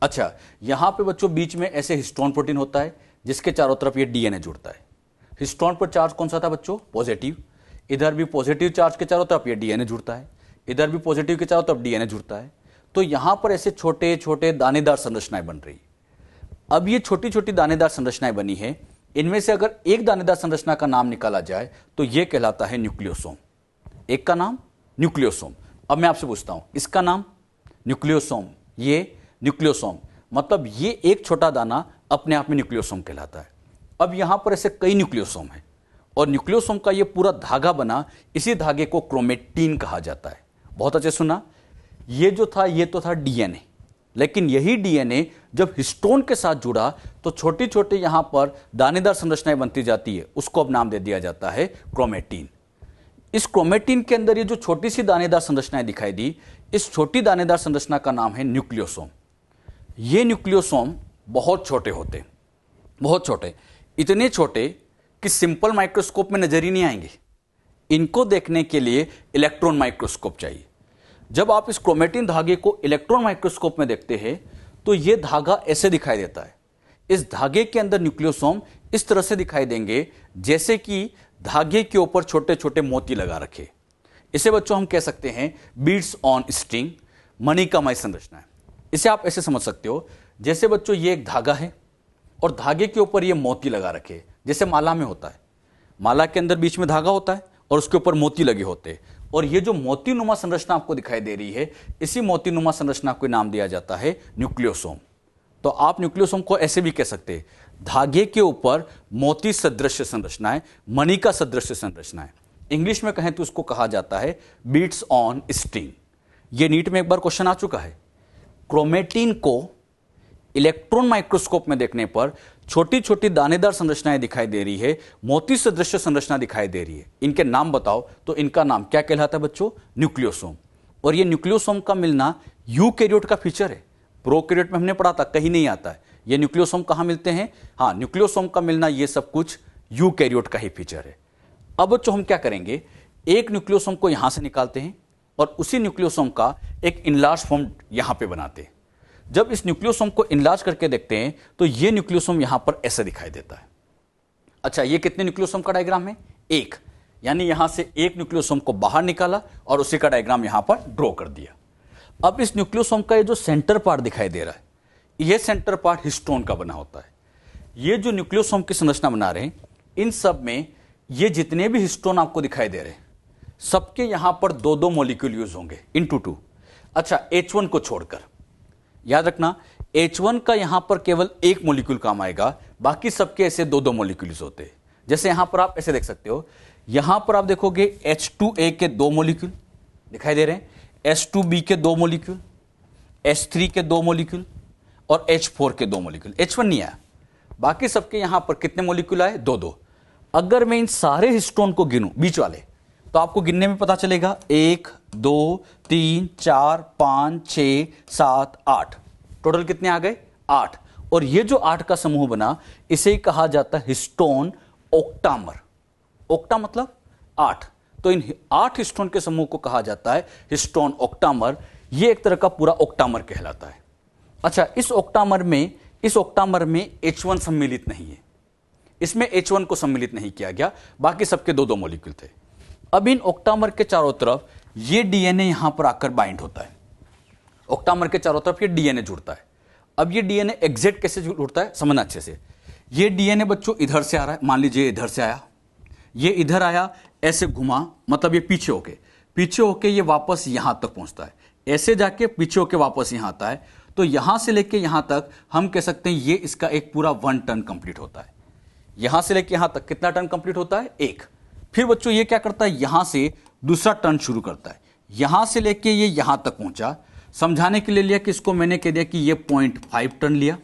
अच्छा, यहां पे बच्चों बीच में ऐसे हिस्टोन प्रोटीन होता है जिसके चारों तरफ ये डीएनए जुड़ता है। हिस्टोन पर चार्ज कौन सा था बच्चों? पॉजिटिव। इधर भी पॉजिटिव चार्ज के चारों तरफ ये डीएनए जुड़ता है, इधर भी पॉजिटिव के चारों तरफ डीएनए जुड़ता है। तो यहां पर ऐसे छोटे छोटे दानेदार संरचनाएं बन रही। अब ये छोटी छोटी दानेदार संरचनाएं बनी है, इनमें से अगर एक दानेदार संरचना का नाम निकाला जाए तो यह कहलाता है न्यूक्लियोसोम। एक का नाम न्यूक्लियोसोम। अब मैं आपसे पूछता हूं, इसका नाम न्यूक्लियोसोम, ये न्यूक्लियोसोम, मतलब ये एक छोटा दाना अपने आप में न्यूक्लियोसोम कहलाता है। अब यहां पर ऐसे कई न्यूक्लियोसोम है और न्यूक्लियोसोम का ये पूरा धागा बना, इसी धागे को क्रोमेटिन कहा जाता है। बहुत अच्छे सुना। ये जो था ये तो था डीएनए, लेकिन यही डीएनए जब हिस्टोन के साथ जुड़ा तो छोटी छोटी यहां पर दानेदार संरचनाएं बनती जाती है, उसको अब नाम दे दिया जाता है क्रोमेटिन। इस क्रोमेटिन के अंदर ये जो छोटी सी दानेदार संरचनाएं दिखाई दी, इस छोटी दानेदार संरचना का नाम है न्यूक्लियोसोम। ये न्यूक्लियोसोम बहुत छोटे होते, बहुत छोटे, इतने छोटे कि सिंपल माइक्रोस्कोप में नजर ही नहीं आएंगे। इनको देखने के लिए इलेक्ट्रॉन माइक्रोस्कोप चाहिए। जब आप इस क्रोमेटिन धागे को इलेक्ट्रॉन माइक्रोस्कोप में देखते हैं तो यह धागा ऐसे दिखाई देता है। इस धागे के अंदर न्यूक्लियोसोम इस तरह से दिखाई देंगे जैसे कि धागे के ऊपर छोटे छोटे मोती लगा रखे। इसे बच्चों हम कह सकते हैं बीड्स ऑन स्ट्रिंग, मणिकामय संरचना है। इसे आप ऐसे समझ सकते हो जैसे बच्चों ये एक धागा है और धागे के ऊपर ये मोती लगा रखे, जैसे माला में होता है। माला के अंदर बीच में धागा होता है और उसके ऊपर मोती लगे होते हैं, और ये जो मोतीनुमा संरचना आपको दिखाई दे रही है, इसी मोतीनुमा संरचना को नाम दिया जाता है न्यूक्लियोसोम। तो आप न्यूक्लियोसोम को ऐसे भी कह सकते हैं, धागे के ऊपर मोती सदृश संरचनाएं, मणिका सदृश संरचनाएं। इंग्लिश में कहें तो उसको कहा जाता है बीड्स ऑन स्ट्रिंग। ये नीट में एक बार क्वेश्चन आ चुका है। क्रोमेटिन को इलेक्ट्रॉन माइक्रोस्कोप में देखने पर छोटी छोटी दानेदार संरचनाएं दिखाई दे रही है, मोती सदृश संरचना दिखाई दे रही है। इनके नाम बताओ तो इनका नाम क्या कहलाता है बच्चों? न्यूक्लियोसोम। और ये न्यूक्लियोसोम का मिलना यूकैरियोट का फीचर है। प्रोकैरियोट में हमने पढ़ा था, कहीं नहीं आता है। ये न्यूक्लियोसोम कहां मिलते हैं? हाँ, न्यूक्लियोसोम का मिलना ये सब कुछ यूकैरियोट का ही फीचर है। अब बच्चों हम क्या करेंगे, एक न्यूक्लियोसोम को यहां से निकालते हैं और उसी न्यूक्लियोसोम का एक इनलार्ज फॉर्म यहां पे बनाते हैं। जब इस न्यूक्लियोसोम को इनलार्ज करके देखते हैं तो ये न्यूक्लियोसोम यहां पर ऐसे दिखाई देता है। अच्छा, ये कितने न्यूक्लियोसोम का डायग्राम है? एक। यानी यहां से एक न्यूक्लियोसोम को बाहर निकाला और उसी का डायग्राम यहां पर ड्रॉ कर दिया। अब इस न्यूक्लियोसोम का ये जो सेंटर पार्ट दिखाई दे रहा है, ये सेंटर पार्ट हिस्टोन का बना होता है। ये जो न्यूक्लियोसोम की संरचना बना रहे हैं, इन सब में ये जितने भी हिस्टोन आपको दिखाई दे रहे हैं, सबके यहां पर दो दो मॉलिक्यूल यूज होंगे, इनटू टू। अच्छा, H1 को छोड़कर याद रखना, H1 का यहां पर केवल एक मॉलिक्यूल काम आएगा, बाकी सबके ऐसे दो दो मॉलिक्यूल्स होते हैं। जैसे यहां पर आप ऐसे देख सकते हो, यहां पर आप देखोगे H2A के दो मॉलिक्यूल दिखाई दे रहे हैं, H2B के दो मॉलिक्यूल, H3 के दो मॉलिक्यूल और H4 के दो मॉलिक्यूल। H1 नहीं आया, बाकी सबके यहां पर कितने मॉलिक्यूल आए? दो दो। अगर मैं इन सारे हिस्टोन को गिनूं बीच वाले, तो आपको गिनने में पता चलेगा 1 2 3 4 5 6 7 8। टोटल कितने आ गए? 8। और ये जो 8 का समूह बना, इसे ही कहा जाता है हिस्टोन ऑक्टामर। ऑक्टा मतलब 8, तो इन 8 हिस्टोन के समूह को कहा जाता है हिस्टोन ऑक्टामर। ये एक तरह का पूरा ऑक्टामर कहलाता है। अच्छा, इस ऑक्टामर में H1 सम्मिलित नहीं है, इसमें H1 को सम्मिलित नहीं किया गया, बाकी सबके दो दो मॉलिक्यूल थे। अब इन ऑक्टामर के चारों तरफ ये डीएनए यहां पर आकर बाइंड होता है। ऑक्टामर के चारों तरफ ये डीएनए जुड़ता है। अब ये डीएनए एग्जैक्ट कैसे जुड़ता है समझना अच्छे से। ये डीएनए बच्चों इधर से आ रहा है, मान लीजिए इधर से आया, ये इधर आया, ऐसे घुमा, मतलब ये पीछे होके ये वापस यहां तक पहुंचता है, ऐसे जाके पीछे होके वापस यहां आता है। तो यहां से लेके यहां तक हम कह सकते हैं ये इसका एक पूरा 1 टर्न कंप्लीट होता है। यहां से लेके यहां तक कितना टर्न कंप्लीट होता है? 1। फिर बच्चों ये क्या करता है, यहां से दूसरा टर्न शुरू करता है, यहां से लेके ये यहां तक पहुंचा। समझाने के लिए लिया कि इसको मैंने कह दिया कि ये 0.5 टर्न लिया,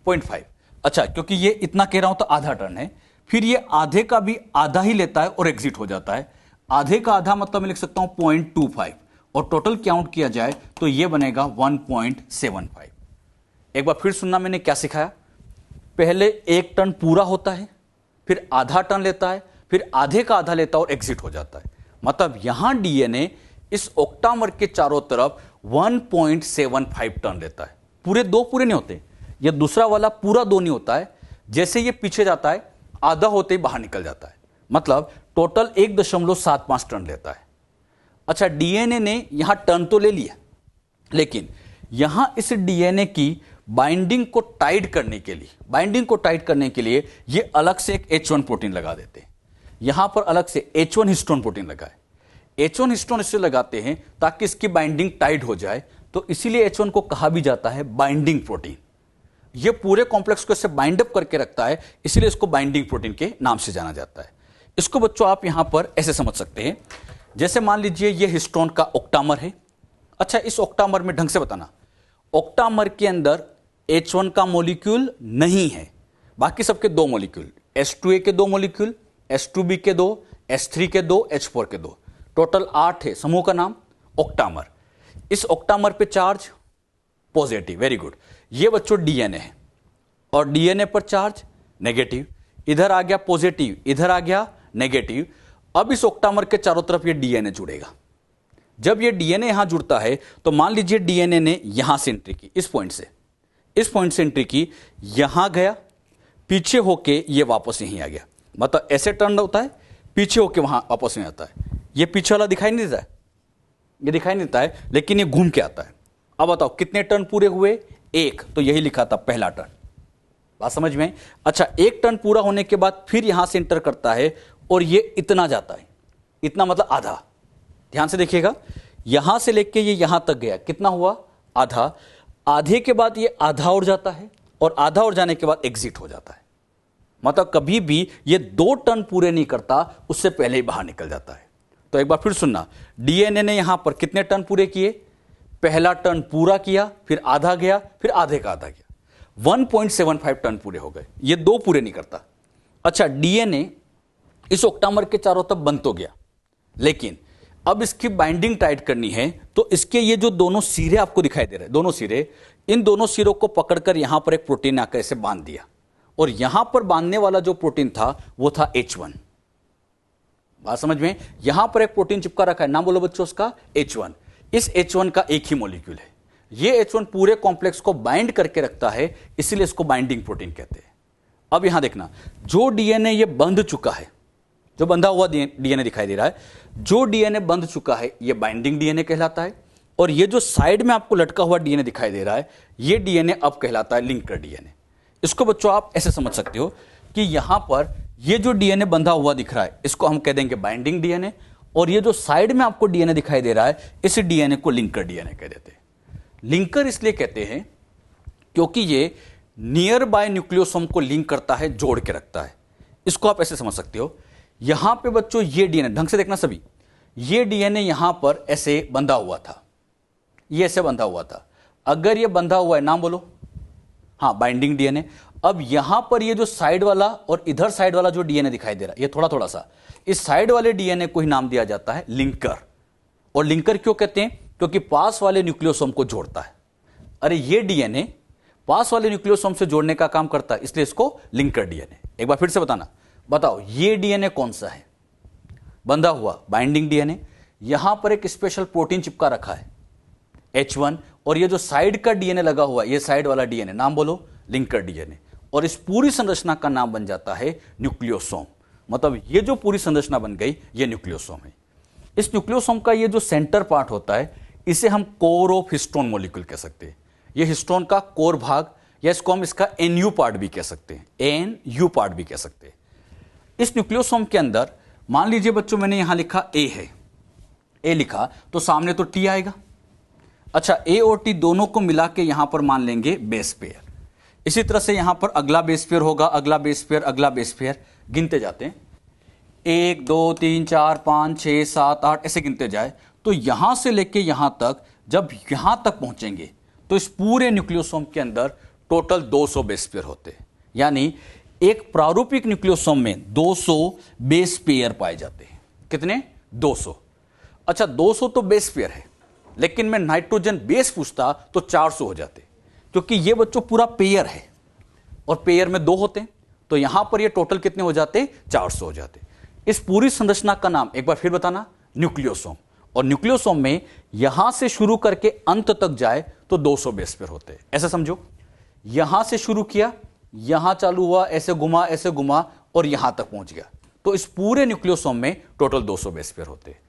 0.5। अच्छा, क्योंकि ये इतना कह रहा हूं तो आधा टर्न है। फिर ये आधे का भी आधा ही लेता है और एग्जिट हो जाता है। आधे का आधा मतलब मैं लिख सकता हूं 0.25, और टोटल काउंट किया जाए तो ये बनेगा 1.75। एक बार फिर सुनना, मैंने क्या सिखाया? पहले एक टर्न पूरा होता है, फिर आधा टर्न लेता है, फिर आधे का आधा लेता है और एग्जिट हो जाता है। मतलब यहां डीएनए इस ऑक्टामर के चारों तरफ 1.75 टर्न लेता है। पूरे दो पूरे नहीं होते, ये दूसरा वाला पूरा 2 नहीं होता है। जैसे ये पीछे जाता है, आधा होते ही बाहर निकल जाता है, मतलब टोटल 1.75 टन लेता है। अच्छा, डीएनए ने यहां टर्न तो ले लिया, लेकिन यहां इस डीएनए की बाइंडिंग को टाइट करने के लिए ये अलग से एक H1 प्रोटीन लगा देते हैं। यहां पर अलग से H1 हिस्टोन प्रोटीन लगा है। H1 हिस्टोन इससे लगाते हैं ताकि इसकी बाइंडिंग टाइट हो जाए, तो इसीलिए H1 को कहा भी जाता है बाइंडिंग प्रोटीन। ये पूरे कॉम्प्लेक्स को इससे बाइंड अप करके रखता है, इसीलिए इसको बाइंडिंग प्रोटीन के नाम से जाना जाता है। इसको बच्चों आप यहां पर ऐसे समझ सकते हैं, जैसे मान लीजिए ये हिस्टोन का ऑक्टामर है। अच्छा, इस ऑक्टामर में ढंग से बताना, ऑक्टामर के अंदर H1 का मॉलिक्यूल नहीं है, बाकी सबके 2 मॉलिक्यूल, H2A के 2 मॉलिक्यूल, H2B के 2, H3 के 2, H4 के 2, टोटल 8 है। समूह का नाम ऑक्टामर। इस ऑक्टामर पे चार्ज पॉजिटिव, वेरी गुड। ये बच्चों डीएनए है और डीएनए पर चार्ज नेगेटिव, इधर आ गया पॉजिटिव, इधर आ गया नेगेटिव। अब इस ऑक्टामर के चारों तरफ ये डीएनए जुड़ेगा। जब ये डीएनए यहां जुड़ता है तो मान लीजिए डीएनए ने यहां से एंट्री की, इस पॉइंट से एंट्री की, यहां गया, पीछे होके ये वापस यहीं आ गया, मतलब ऐसे टर्न होता है, पीछे होके वहां वापस में आता है। ये पीछे वाला दिखाई नहीं देता है, ये दिखाई नहीं देता है, लेकिन ये घूम के आता है। अब बताओ कितने टर्न पूरे हुए? 1, तो यही लिखा था पहला टर्न। बात समझ में? अच्छा, 1 टर्न पूरा होने के बाद फिर यहां से एंटर करता है और ये इतना जाता है, इतना मतलब आधा। ध्यान से देखिएगा, यहां से लेके ये यहां तक गया, कितना हुआ? आधा। आधे के बाद ये आधा और जाता है और आधा और जाने के बाद एग्जिट हो जाता है, मतलब कभी भी ये 2 टर्न पूरे नहीं करता, उससे पहले ही बाहर निकल जाता है। तो एक बार फिर सुनना, डीएनए ने यहां पर कितने टर्न पूरे किए? पहला टर्न पूरा किया, फिर आधा गया, फिर आधे का आधा गया, 1.75 टर्न पूरे हो गए। ये 2 पूरे नहीं करता। अच्छा, डीएनए इस ऑक्टामर के चारों तरफ बंद तो गया, लेकिन अब इसकी बाइंडिंग टाइट करनी है, तो इसके ये जो दोनों सिरे आपको दिखाई दे रहे हैं, दोनों सिरे, इन दोनों सिरों को पकड़कर यहां पर एक प्रोटीन आकर इसे बांध दिया, और यहां पर बांधने वाला जो प्रोटीन था वो था H1। बात समझ में? यहां पर एक प्रोटीन चिपका रखा है, नाम बोलो बच्चों उसका, H1। इस H1 का एक ही मॉलिक्यूल है। ये H1 पूरे कॉम्प्लेक्स को बाइंड करके रखता है, इसीलिए इसको बाइंडिंग प्रोटीन कहते हैं। अब यहां देखना, जो डीएनए ये बंध चुका है, जो बंधा हुआ डीएनए दिखाई दे रहा है, जो डीएनए बंध चुका है ये बाइंडिंग डीएनए कहलाता है, और ये जो साइड में आपको लटका हुआ डीएनए दिखाई दे रहा है, ये डीएनए अब कहलाता है लिंकर डीएनए। इसको बच्चों आप ऐसे समझ सकते हो कि यहां पर ये जो डीएनए बंधा हुआ दिख रहा है, इसको हम कह देंगे बाइंडिंग डीएनए, और ये जो साइड में आपको डीएनए दिखाई दे रहा है, इस डीएनए को लिंकर डीएनए कह देते हैं। लिंकर इसलिए कहते हैं क्योंकि ये नियर बाय न्यूक्लियोसोम को लिंक करता है, जोड़ के रखता है। इसको आप ऐसे समझ सकते हो। यहां पे बच्चों ये डीएनए, ढंग से देखना सभी, ये डीएनए यहां पर ऐसे बंधा हुआ था, ये ऐसे बंधा हुआ था। अगर ये बंधा हुआ है, नाम बोलो, हाँ, बाइंडिंग डीएनए। अब यहां पर ये जो साइड वाला और इधर साइड वाला जो डीएनए दिखाई दे रहा है, ये थोड़ा थोड़ा सा, इस साइड वाले डीएनए को ही नाम दिया जाता है लिंकर। और लिंकर क्यों कहते हैं? क्योंकि पास वाले न्यूक्लियोसोम को जोड़ता है। अरे ये डीएनए पास वाले न्यूक्लियोसोम से जोड़ने का काम करता है, इसलिए इसको लिंकर डीएनए। एक बार फिर से बताना, बताओ ये डीएनए कौन सा है? बंधा हुआ, बाइंडिंग डीएनए। यहां पर एक स्पेशल प्रोटीन चिपका रखा है H1, और ये जो साइड का डीएनए लगा हुआ है, ये साइड वाला डीएनए, नाम बोलो, लिंकर डीएनए। और इस पूरी संरचना का नाम बन जाता है न्यूक्लियोसोम। मतलब ये जो पूरी संरचना बन गई, ये न्यूक्लियोसोम है। इस न्यूक्लियोसोम का ये जो सेंटर पार्ट होता है, इसे हम कोर ऑफ हिस्टोन मॉलिक्यूल कह सकते हैं। ये हिस्टोन का कोर भाग, या इसको हम इसका NU पार्ट भी कह सकते हैं, NU पार्ट भी कह सकते हैं। इस न्यूक्लियोसोम के अंदर मान लीजिए बच्चों, मैंने यहां लिखा A है, A लिखा तो सामने तो T आएगा। अच्छा, A और T दोनों को मिला के यहां पर मान लेंगे बेस पेयर। इसी तरह से यहां पर अगला बेस पेयर होगा, अगला बेस पेयर, अगला बेस पेयर, गिनते जाते हैं, 1 2 3 4 5 6 7 8 ऐसे गिनते जाए, तो यहां से लेके यहां तक, जब यहां तक पहुंचेंगे तो इस पूरे न्यूक्लियोसोम के अंदर टोटल 200 बेस पेयर होते हैं। यानी एक प्रारूपिक न्यूक्लियोसोम में 200 बेस पेयर पाए जाते हैं। कितने? 200। अच्छा, 200 तो बेस पेयर है, लेकिन मैं नाइट्रोजन बेस पूछता तो 400 हो जाते, क्योंकि ये बच्चों पूरा पेयर है और पेयर में 2 होते हैं, तो यहां पर ये टोटल कितने हो जाते? 400 हो जाते। इस पूरी संरचना का नाम एक बार फिर बताना, न्यूक्लियोसोम। और न्यूक्लियोसोम में यहां से शुरू करके अंत तक जाए तो 200 बेस पेयर होते हैं। ऐसा समझो, यहां से शुरू किया, यहां चालू हुआ, ऐसे घुमा और यहां तक पहुंच गया। तो इस पूरे न्यूक्लियोसोम में टोटल 200 बेस पेयर होते हैं।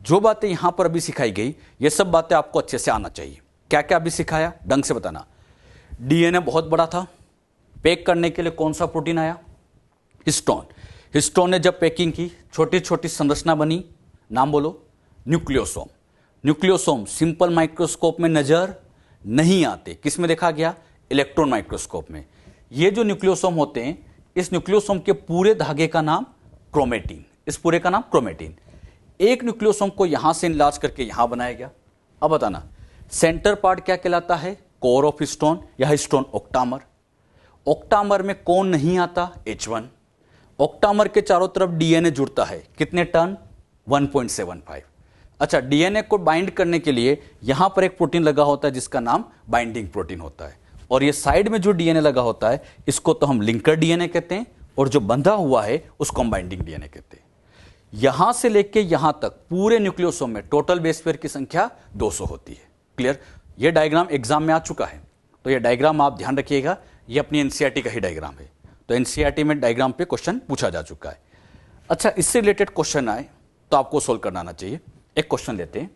जो बातें यहां पर अभी सिखाई गई, ये सब बातें आपको अच्छे से आना चाहिए। क्या क्या अभी सिखाया, ढंग से बताना। डीएनए बहुत बड़ा था, पैक करने के लिए कौन सा प्रोटीन आया, हिस्टोन। हिस्टोन ने जब पैकिंग की, छोटी छोटी संरचना बनी, नाम बोलो, न्यूक्लियोसोम। न्यूक्लियोसोम सिंपल माइक्रोस्कोप में नजर नहीं आते, किस में देखा गया, इलेक्ट्रॉन माइक्रोस्कोप में। ये जो न्यूक्लियोसोम होते हैं, इस न्यूक्लियोसोम के पूरे धागे का नाम क्रोमेटिन, इस पूरे का नाम क्रोमेटिन। एक न्यूक्लियोसोम को यहां से इनलार्ज करके यहां बनाया गया। अब बताना, सेंटर पार्ट क्या कहलाता है, कोर ऑफ हिस्टोन या हिस्टोन ऑक्टामर। ऑक्टामर में कौन नहीं आता, H1। ऑक्टामर के चारों तरफ डीएनए जुड़ता है, कितने टन, 1.75। अच्छा, डीएनए को बाइंड करने के लिए यहां पर एक प्रोटीन लगा होता है जिसका नाम बाइंडिंग प्रोटीन होता है, और ये साइड में जो डीएनए लगा होता है इसको तो हम लिंकर डीएनए कहते हैं, और जो बंधा हुआ है उसको हम बाइंडिंग डीएनए कहते हैं। यहां से लेके यहां तक पूरे न्यूक्लियोसोम में टोटल बेस पेयर की संख्या 200 होती है। क्लियर, ये डायग्राम एग्जाम में आ चुका है, तो ये डायग्राम आप ध्यान रखिएगा, ये अपनी एनसीईआरटी का ही डायग्राम है। तो एनसीईआरटी में डायग्राम पे क्वेश्चन पूछा जा चुका है। अच्छा, इससे रिलेटेड क्वेश्चन आए तो आपको सोल्व करना आना चाहिए। एक क्वेश्चन लेते हैं।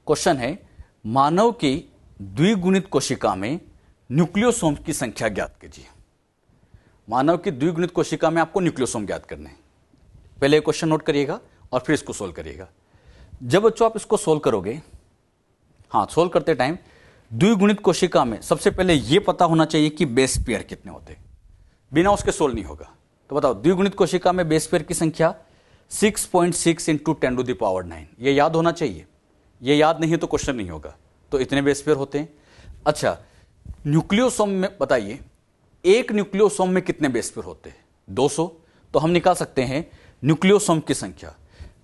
क्वेश्चन है, मानव की द्विगुणित कोशिका में न्यूक्लियोसोम की संख्या ज्ञात कीजिए। मानव की द्विगुणित कोशिका में आपको न्यूक्लियोसोम ज्ञात करने हैं। पहले क्वेश्चन नोट करिएगा और फिर इसको सोल्व करिएगा। जब बच्चों आप इसको सोल्व करोगे, हाँ, सोल्व करते टाइम द्विगुणित कोशिका में सबसे पहले यह पता होना चाहिए कि बेस पेयर कितने होते हैं, बिना उसके सोल्व नहीं होगा। तो बताओ, द्विगुणित कोशिका में बेस पेयर की संख्या 6.6 इंटू 10⁹ ये याद होना चाहिए। ये याद नहीं है तो क्वेश्चन नहीं होगा। तो इतने बेस पेयर होते हैं। अच्छा, न्यूक्लियोसोम में बताइए, एक न्यूक्लियोसोम में कितने बेस पेयर होते हैं, 200। तो हम निकाल सकते हैं न्यूक्लियोसोम की संख्या,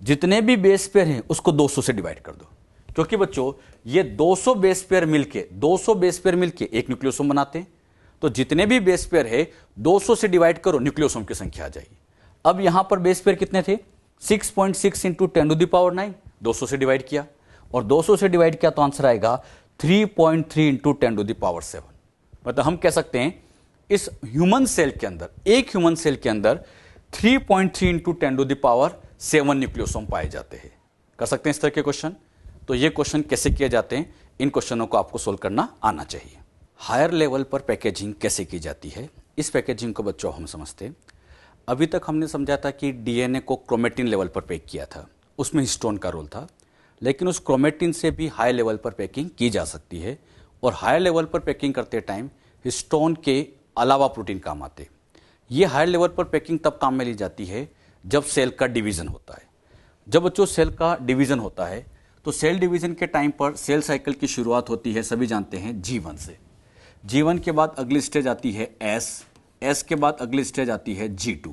जितने भी बेस पेयर हैं उसको 200 से डिवाइड कर दो, क्योंकि बच्चों ये 200 बेस पेयर मिलके एक न्यूक्लियोसोम बनाते हैं। तो जितने भी बेस पेयर है 200 से डिवाइड करो, न्यूक्लियोसोम की संख्या आ जाएगी। अब यहां पर बेस पेयर कितने थे, 6.6 इंटू 10⁹ 200 से डिवाइड किया, और 200 से डिवाइड किया तो आंसर आएगा 3.3 इंटू 10⁷। मतलब हम कह सकते हैं इस ह्यूमन सेल के अंदर, एक ह्यूमन सेल के अंदर 3.3 इंटू 10⁷ न्यूक्लियोसोम पाए जाते हैं। कर सकते हैं इस तरह के क्वेश्चन। तो ये क्वेश्चन कैसे किए जाते हैं, इन क्वेश्चनों को आपको सोल्व करना आना चाहिए। हायर लेवल पर पैकेजिंग कैसे की जाती है, इस पैकेजिंग को बच्चों हम समझते हैं। अभी तक हमने समझा था कि डीएनए को क्रोमेटिन लेवल पर पैक किया था, उसमें हिस्टोन का रोल था, लेकिन उस क्रोमेटिन से भी हाई लेवल पर पैकिंग की जा सकती है। और हाई लेवल पर पैकिंग करते टाइम हिस्टोन के अलावा प्रोटीन काम आते। ये हाई लेवल पर पैकिंग तब काम में ली जाती है जब सेल का डिवीजन होता है। जब बच्चों सेल का डिवीजन होता है तो सेल डिवीजन के टाइम पर सेल साइकिल की शुरुआत होती है, सभी जानते हैं, G1 से। G1 के बाद अगली स्टेज आती है S के बाद अगली स्टेज आती है G2,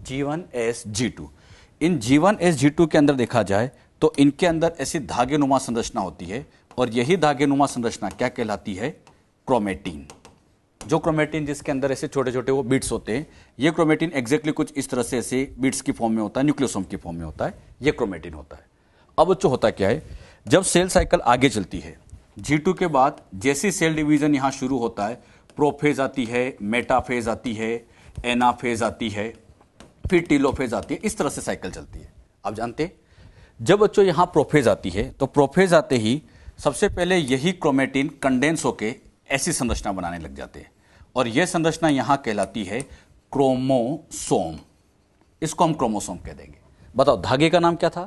G1S G2। इन G1S G2 के अंदर देखा जाए तो इनके अंदर ऐसी धागेनुमा संरचना होती है, और यही धागेनुमा संरचना क्या कहलाती है, क्रोमेटिन। जो क्रोमेटिन जिसके अंदर ऐसे छोटे छोटे वो बीट्स होते हैं, ये क्रोमेटिन एग्जैक्टली कुछ इस तरह से ऐसे बीट्स की फॉर्म में होता है, न्यूक्लियोसोम की फॉर्म में होता है, ये क्रोमेटिन होता है। अब बच्चों होता क्या है, जब सेल साइकिल आगे चलती है, G2 के बाद जैसी सेल डिवीजन यहां शुरू होता है, प्रोफेज आती है, मेटाफेज आती है, एनाफेज आती है, फिर टीलोफेज आती है, इस तरह से साइकिल चलती है। आप जानते हैं, जब बच्चों यहां प्रोफेज आती है तो प्रोफेज आते ही सबसे पहले यही क्रोमेटिन कंडेंस होके ऐसी संरचना बनाने लग जाते हैं, और यह संरचना यहां कहलाती है क्रोमोसोम। इसको हम क्रोमोसोम कह देंगे। बताओ, धागे का नाम क्या था,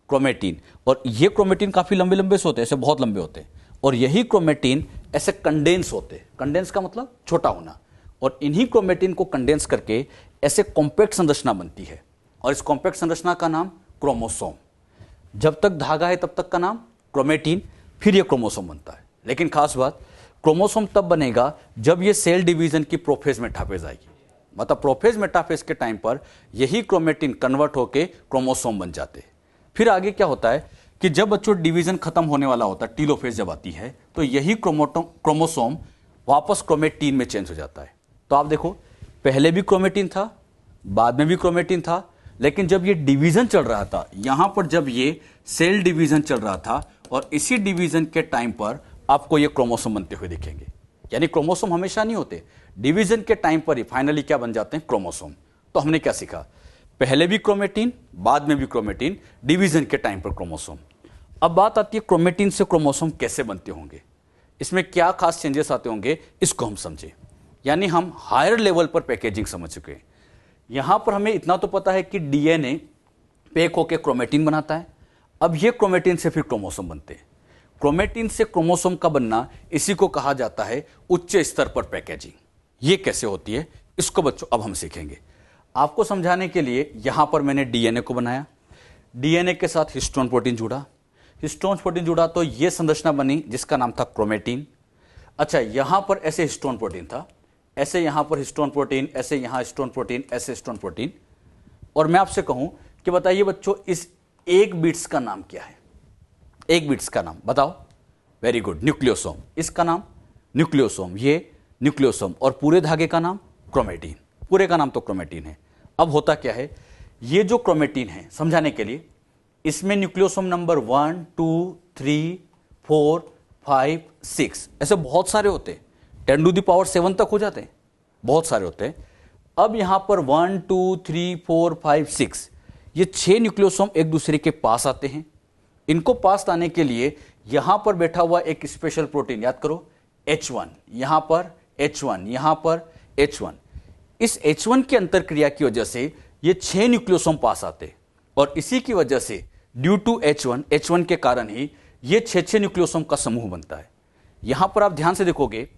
क्रोमेटिन। और ये क्रोमेटिन काफी लंबे लंबे से होते हैं, ऐसे बहुत लंबे होते हैं, और यही क्रोमेटिन ऐसे कंडेंस होते हैं। कंडेंस का मतलब छोटा होना, और इन्हीं क्रोमेटिन को कंडेंस करके ऐसे कॉम्पैक्ट संरचना बनती है, और इस कॉम्पैक्ट संरचना का नाम क्रोमोसोम। जब तक धागा है तब तक का नाम क्रोमेटिन, फिर ये क्रोमोसोम बनता है। लेकिन खास बात, क्रोमोसोम तब बनेगा जब ये सेल डिवीजन की प्रोफेज मेटाफेज आएगी। मतलब प्रोफेज मेटाफेज के टाइम पर यही क्रोमेटिन कन्वर्ट होके क्रोमोसोम बन जाते हैं। फिर आगे क्या होता है कि जब बच्चों डिवीजन खत्म होने वाला होता है, टीलोफेज जब आती है, तो यही क्रोमोसोम वापस क्रोमेटिन में चेंज हो जाता है। तो आप देखो, पहले भी क्रोमेटिन था, बाद में भी क्रोमेटिन था, लेकिन जब ये डिवीजन चल रहा था, यहां पर जब ये सेल डिवीजन चल रहा था, और इसी डिवीजन के टाइम पर आपको ये क्रोमोसोम बनते हुए दिखेंगे। यानी क्रोमोसोम हमेशा नहीं होते, डिवीजन के टाइम पर ही फाइनली क्या बन जाते हैं, क्रोमोसोम। तो हमने क्या सीखा, पहले भी क्रोमेटिन, बाद में भी क्रोमेटिन, डिवीजन के टाइम पर क्रोमोसोम। अब बात आती है क्रोमेटिन से क्रोमोसोम कैसे बनते होंगे, इसमें क्या खास चेंजेस आते होंगे, इसको हम समझे। यानी हम हायर लेवल पर पैकेजिंग समझ चुके हैं। यहां पर हमें इतना तो पता है कि डीएनए पैक होकर क्रोमेटिन बनाता है। अब ये क्रोमेटिन से फिर क्रोमोसोम बनते हैं। क्रोमेटिन से क्रोमोसोम का बनना, इसी को कहा जाता है उच्च स्तर पर पैकेजिंग। ये कैसे होती है, इसको बच्चों अब हम सीखेंगे। आपको समझाने के लिए यहां पर मैंने डीएनए को बनाया, डीएनए के साथ हिस्टोन प्रोटीन जुड़ा, हिस्टोन प्रोटीन जुड़ा तो यह संरचना बनी जिसका नाम था क्रोमेटिन। अच्छा, यहां पर ऐसे हिस्टोन प्रोटीन था, ऐसे यहां पर हिस्टोन प्रोटीन, ऐसे यहां हिस्टोन प्रोटीन, ऐसे हिस्टोन प्रोटीन। और मैं आपसे कहूं कि बताइए बच्चों, इस एक बिट्स का नाम क्या है, एक बिट्स का नाम बताओ। Very good, nucleosome. इसका नाम न्यूक्लियोसोम, ये न्यूक्लियोसोम। और पूरे धागे का नाम क्रोमेटिन, पूरे का नाम तो क्रोमेटिन है। अब होता क्या है, ये जो क्रोमेटिन है, समझाने के लिए, इसमें न्यूक्लियोसोम नंबर 1 2 3 4 5 6 ऐसे बहुत सारे होते हैं, 10⁻⁷ तक हो जाते हैं, बहुत सारे होते हैं। अब यहां पर 1 2 3 4 5 6 ये 6 न्यूक्लियोसोम एक दूसरे के पास आते हैं। इनको पास आने के लिए यहां पर बैठा हुआ एक स्पेशल प्रोटीन, याद करो, H1, यहां पर H1, यहां पर H1। इस H1 की अंतरक्रिया की वजह से ये 6 न्यूक्लियोसोम पास आते, और इसी की वजह से ड्यू टू H1 के कारण ही ये 6 न्यूक्लियोसोम का समूह बनता है। यहां पर आप ध्यान से देखोगे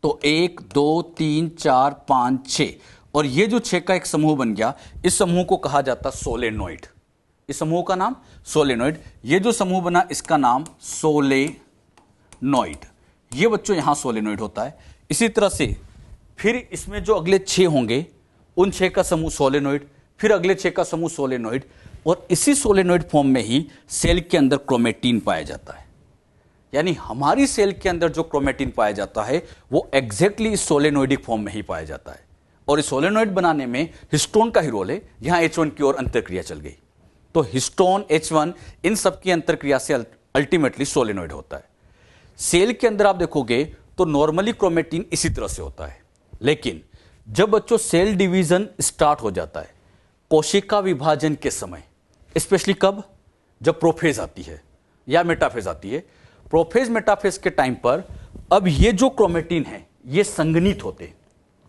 तो 1 2 3 4 5 6, और ये जो 6 का एक समूह बन गया, इस समूह को कहा जाता सोलेनोइड। इस समूह का नाम सोलेनोइड। ये जो समूह बना इसका नाम सोलेनोइड। ये बच्चों यहां सोलेनोइड होता है। इसी तरह से फिर इसमें जो अगले 6 होंगे, उन 6 का समूह सोलेनोइड, फिर अगले 6 का समूह सोलेनोइड, और इसी सोलेनोइड फॉर्म में ही सेल के अंदर क्रोमेटिन पाया जाता है। यानी हमारी सेल के अंदर जो क्रोमेटिन पाया जाता है वो एग्जैक्टली इस सोलेनोइडिक फॉर्म में ही पाया जाता है। और इस सोलेनोइड बनाने में हिस्टोन का ही रोल है। यहां H1 की ओर अंतरक्रिया चल गई, तो हिस्टोन H1 इन सब की अंतरक्रिया से अल्टीमेटली सोलेनोइड होता है। सेल के अंदर आप देखोगे तो नॉर्मली क्रोमेटिन इसी तरह से होता है, लेकिन जब बच्चों सेल डिवीजन स्टार्ट हो जाता है, कोशिका विभाजन के समय, स्पेशली कब, जब प्रोफेज आती है या मेटाफेज आती है, प्रोफेज मेटाफेज के टाइम पर अब ये जो क्रोमेटिन है ये संघनित होते हैं।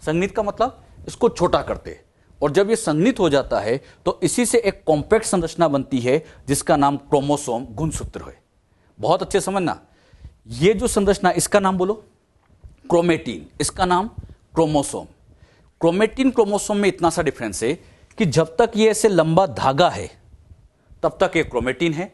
संघनित का मतलब इसको छोटा करते हैं, और जब ये संघनित हो जाता है तो इसी से एक कॉम्पैक्ट संरचना बनती है जिसका नाम क्रोमोसोम गुणसूत्र है। बहुत अच्छे समझना, ये जो संरचना, इसका नाम बोलो क्रोमेटिन, इसका नाम क्रोमोसोम। क्रोमेटिन क्रोमोसोम में इतना सा डिफरेंस है कि जब तक ये ऐसे लंबा धागा है तब तक ये क्रोमेटिन है।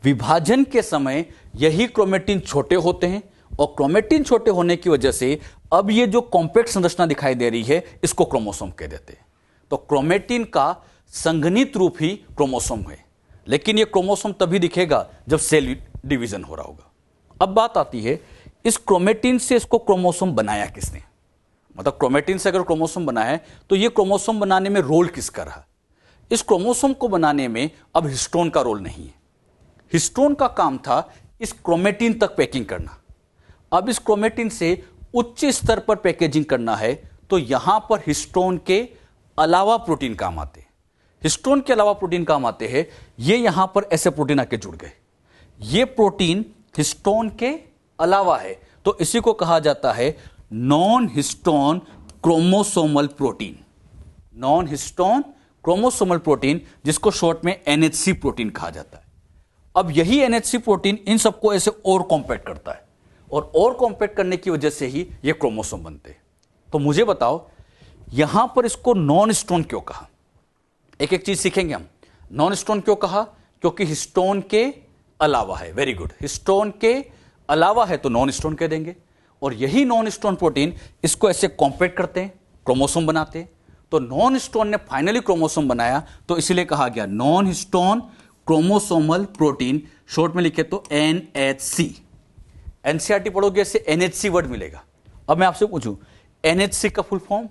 विभाजन के समय यही क्रोमेटिन छोटे होते हैं, और क्रोमेटिन छोटे होने की वजह से अब ये जो कॉम्पैक्ट संरचना दिखाई दे रही है इसको क्रोमोसोम कह देते हैं। तो क्रोमेटिन का संघनित रूप ही क्रोमोसोम है, लेकिन ये क्रोमोसोम तभी दिखेगा जब सेल डिवीजन हो रहा होगा। अब बात आती है, इस क्रोमेटिन से इसको क्रोमोसोम बनाया किसने, मतलब क्रोमेटिन से अगर क्रोमोसोम बना है तो ये क्रोमोसोम बनाने में रोल किसका रहा। इस क्रोमोसोम को बनाने में अब हिस्टोन का रोल नहीं है। हिस्टोन का काम था इस क्रोमेटिन तक पैकिंग करना। अब इस क्रोमेटिन से उच्च स्तर पर पैकेजिंग करना है, तो यहां पर हिस्टोन के अलावा प्रोटीन काम आते हैं। हिस्टोन के अलावा प्रोटीन काम आते हैं। ये यहां पर ऐसे प्रोटीन आके जुड़ गए, ये प्रोटीन हिस्टोन के अलावा है, तो इसी को कहा जाता है non histone chromosomal protein. Non histone chromosomal protein, जिसको शॉर्ट में NHC प्रोटीन कहा जाता है। अब यही NHC प्रोटीन इन सबको ऐसे और कॉम्पैक्ट करता है, और कॉम्पैक्ट करने की वजह से ही ये क्रोमोसोम बनते हैं। तो मुझे बताओ, यहां पर इसको नॉन हिस्टोन क्यों कहा। एक एक चीज सीखेंगे हम। नॉन हिस्टोन क्यों कहा, क्योंकि हिस्टोन के अलावा है। वेरी गुड, हिस्टोन के अलावा है तो नॉन हिस्टोन कह देंगे। और यही नॉन हिस्टोन प्रोटीन इसको ऐसे कॉम्पैक्ट करते हैं, क्रोमोसोम बनाते हैं। तो नॉन हिस्टोन ने फाइनली क्रोमोसोम बनाया, तो इसलिए कहा गया non histone chromosomal protein, short में लिखे तो NHC। एनसीईआरटी पढ़ोगे ऐसे NHC वर्ड मिलेगा। अब मैं आपसे पूछूं, NHC का full form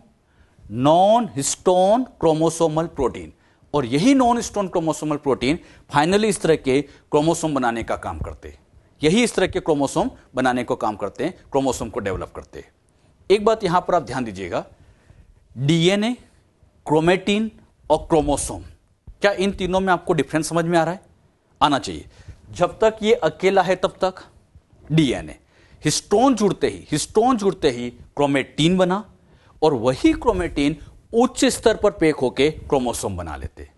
non histone chromosomal protein, और यही non histone chromosomal protein finally इस तरह के क्रोमोसोम बनाने का काम करते हैं। यही इस तरह के क्रोमोसोम बनाने को काम करते हैं, क्रोमोसोम को डेवलप करते हैं। एक बात यहां पर आप ध्यान दीजिएगा, डीएनए, क्रोमेटिन और क्रोमोसोम, क्या इन तीनों में आपको डिफरेंस समझ में आ रहा है? आना चाहिए। जब तक ये अकेला है तब तक डीएनए, हिस्टोन जुड़ते ही क्रोमेटिन बना और वही क्रोमेटिन उच्च स्तर पर पैक होके क्रोमोसोम बना लेते।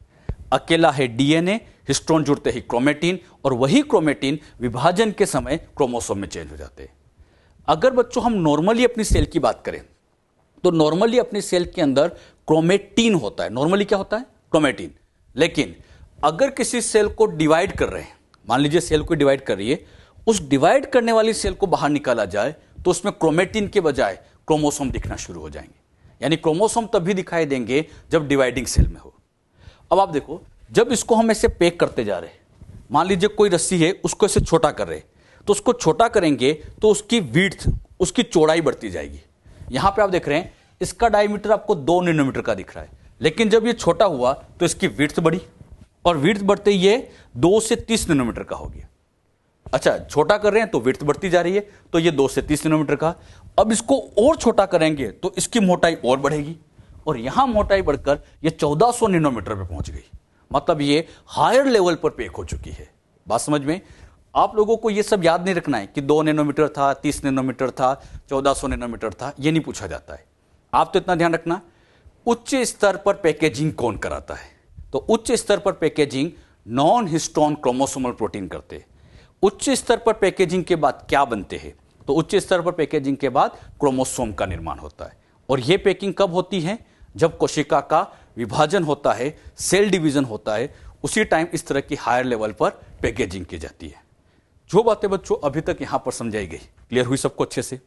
अकेला है डीएनए, हिस्टोन जुड़ते ही क्रोमेटिन और वही क्रोमेटिन विभाजन के समय क्रोमोसोम में चेंज हो जाते हैं। अगर बच्चों हम नॉर्मली अपनी सेल की बात करें तो नॉर्मली अपनी सेल के अंदर क्रोमेटिन होता है। नॉर्मली क्या होता है? क्रोमेटिन। लेकिन अगर किसी सेल को डिवाइड कर रहे हैं, मान लीजिए सेल को डिवाइड कर रही है, उस डिवाइड करने वाली सेल को बाहर निकाला जाए तो उसमें क्रोमेटिन के बजाय क्रोमोसोम दिखना शुरू हो जाएंगे। यानी क्रोमोसोम तभी दिखाई देंगे जब डिवाइडिंग सेल में हो। अब आप देखो, जब इसको हम ऐसे पैक करते जा रहे हैं, मान लीजिए कोई रस्सी है, उसको ऐसे छोटा कर रहे हैं, तो उसको छोटा करेंगे तो उसकी विड्थ, उसकी चौड़ाई बढ़ती जाएगी। यहां पे आप देख रहे हैं इसका डायमीटर आपको 2 नैनोमीटर का दिख रहा है, लेकिन जब ये छोटा हुआ तो इसकी विड्थ बढ़ी और विड्थ बढ़ते ही ये 2 से 30 नैनोमीटर का हो गया। अच्छा, छोटा कर रहे हैं तो विड्थ बढ़ती जा रही है, तो ये 2 से 30 नैनोमीटर का। अब इसको और छोटा करेंगे तो इसकी मोटाई और बढ़ेगी और यहां मोटाई बढ़कर ये 1400 नैनोमीटर पे पहुंच गई। मतलब ये हायर लेवल पर पैक हो चुकी है। बात समझ में? आप लोगों को ये सब याद नहीं रखना है कि 2 नैनोमीटर था, 30 नैनोमीटर था, 1400 नैनोमीटर था, ये नहीं पूछा जाता है। आप तो इतना ध्यान रखना, उच्च स्तर पर पैकेजिंग कौन कराता है? तो उच्च स्तर पर packaging non histone chromosomal protein करते हैं। उच्च स्तर पर पैकेजिंग के बाद क्या बनते हैं? तो उच्च स्तर पर पैकेजिंग के बाद क्रोमोसोम का निर्माण होता है। और यह पैकिंग कब होती है? जब कोशिका का विभाजन होता है, सेल डिवीजन होता है, उसी टाइम इस तरह की हायर लेवल पर पैकेजिंग की जाती है। जो बातें बच्चों अभी तक यहां पर समझाई गई, क्लियर हुई सबको अच्छे से?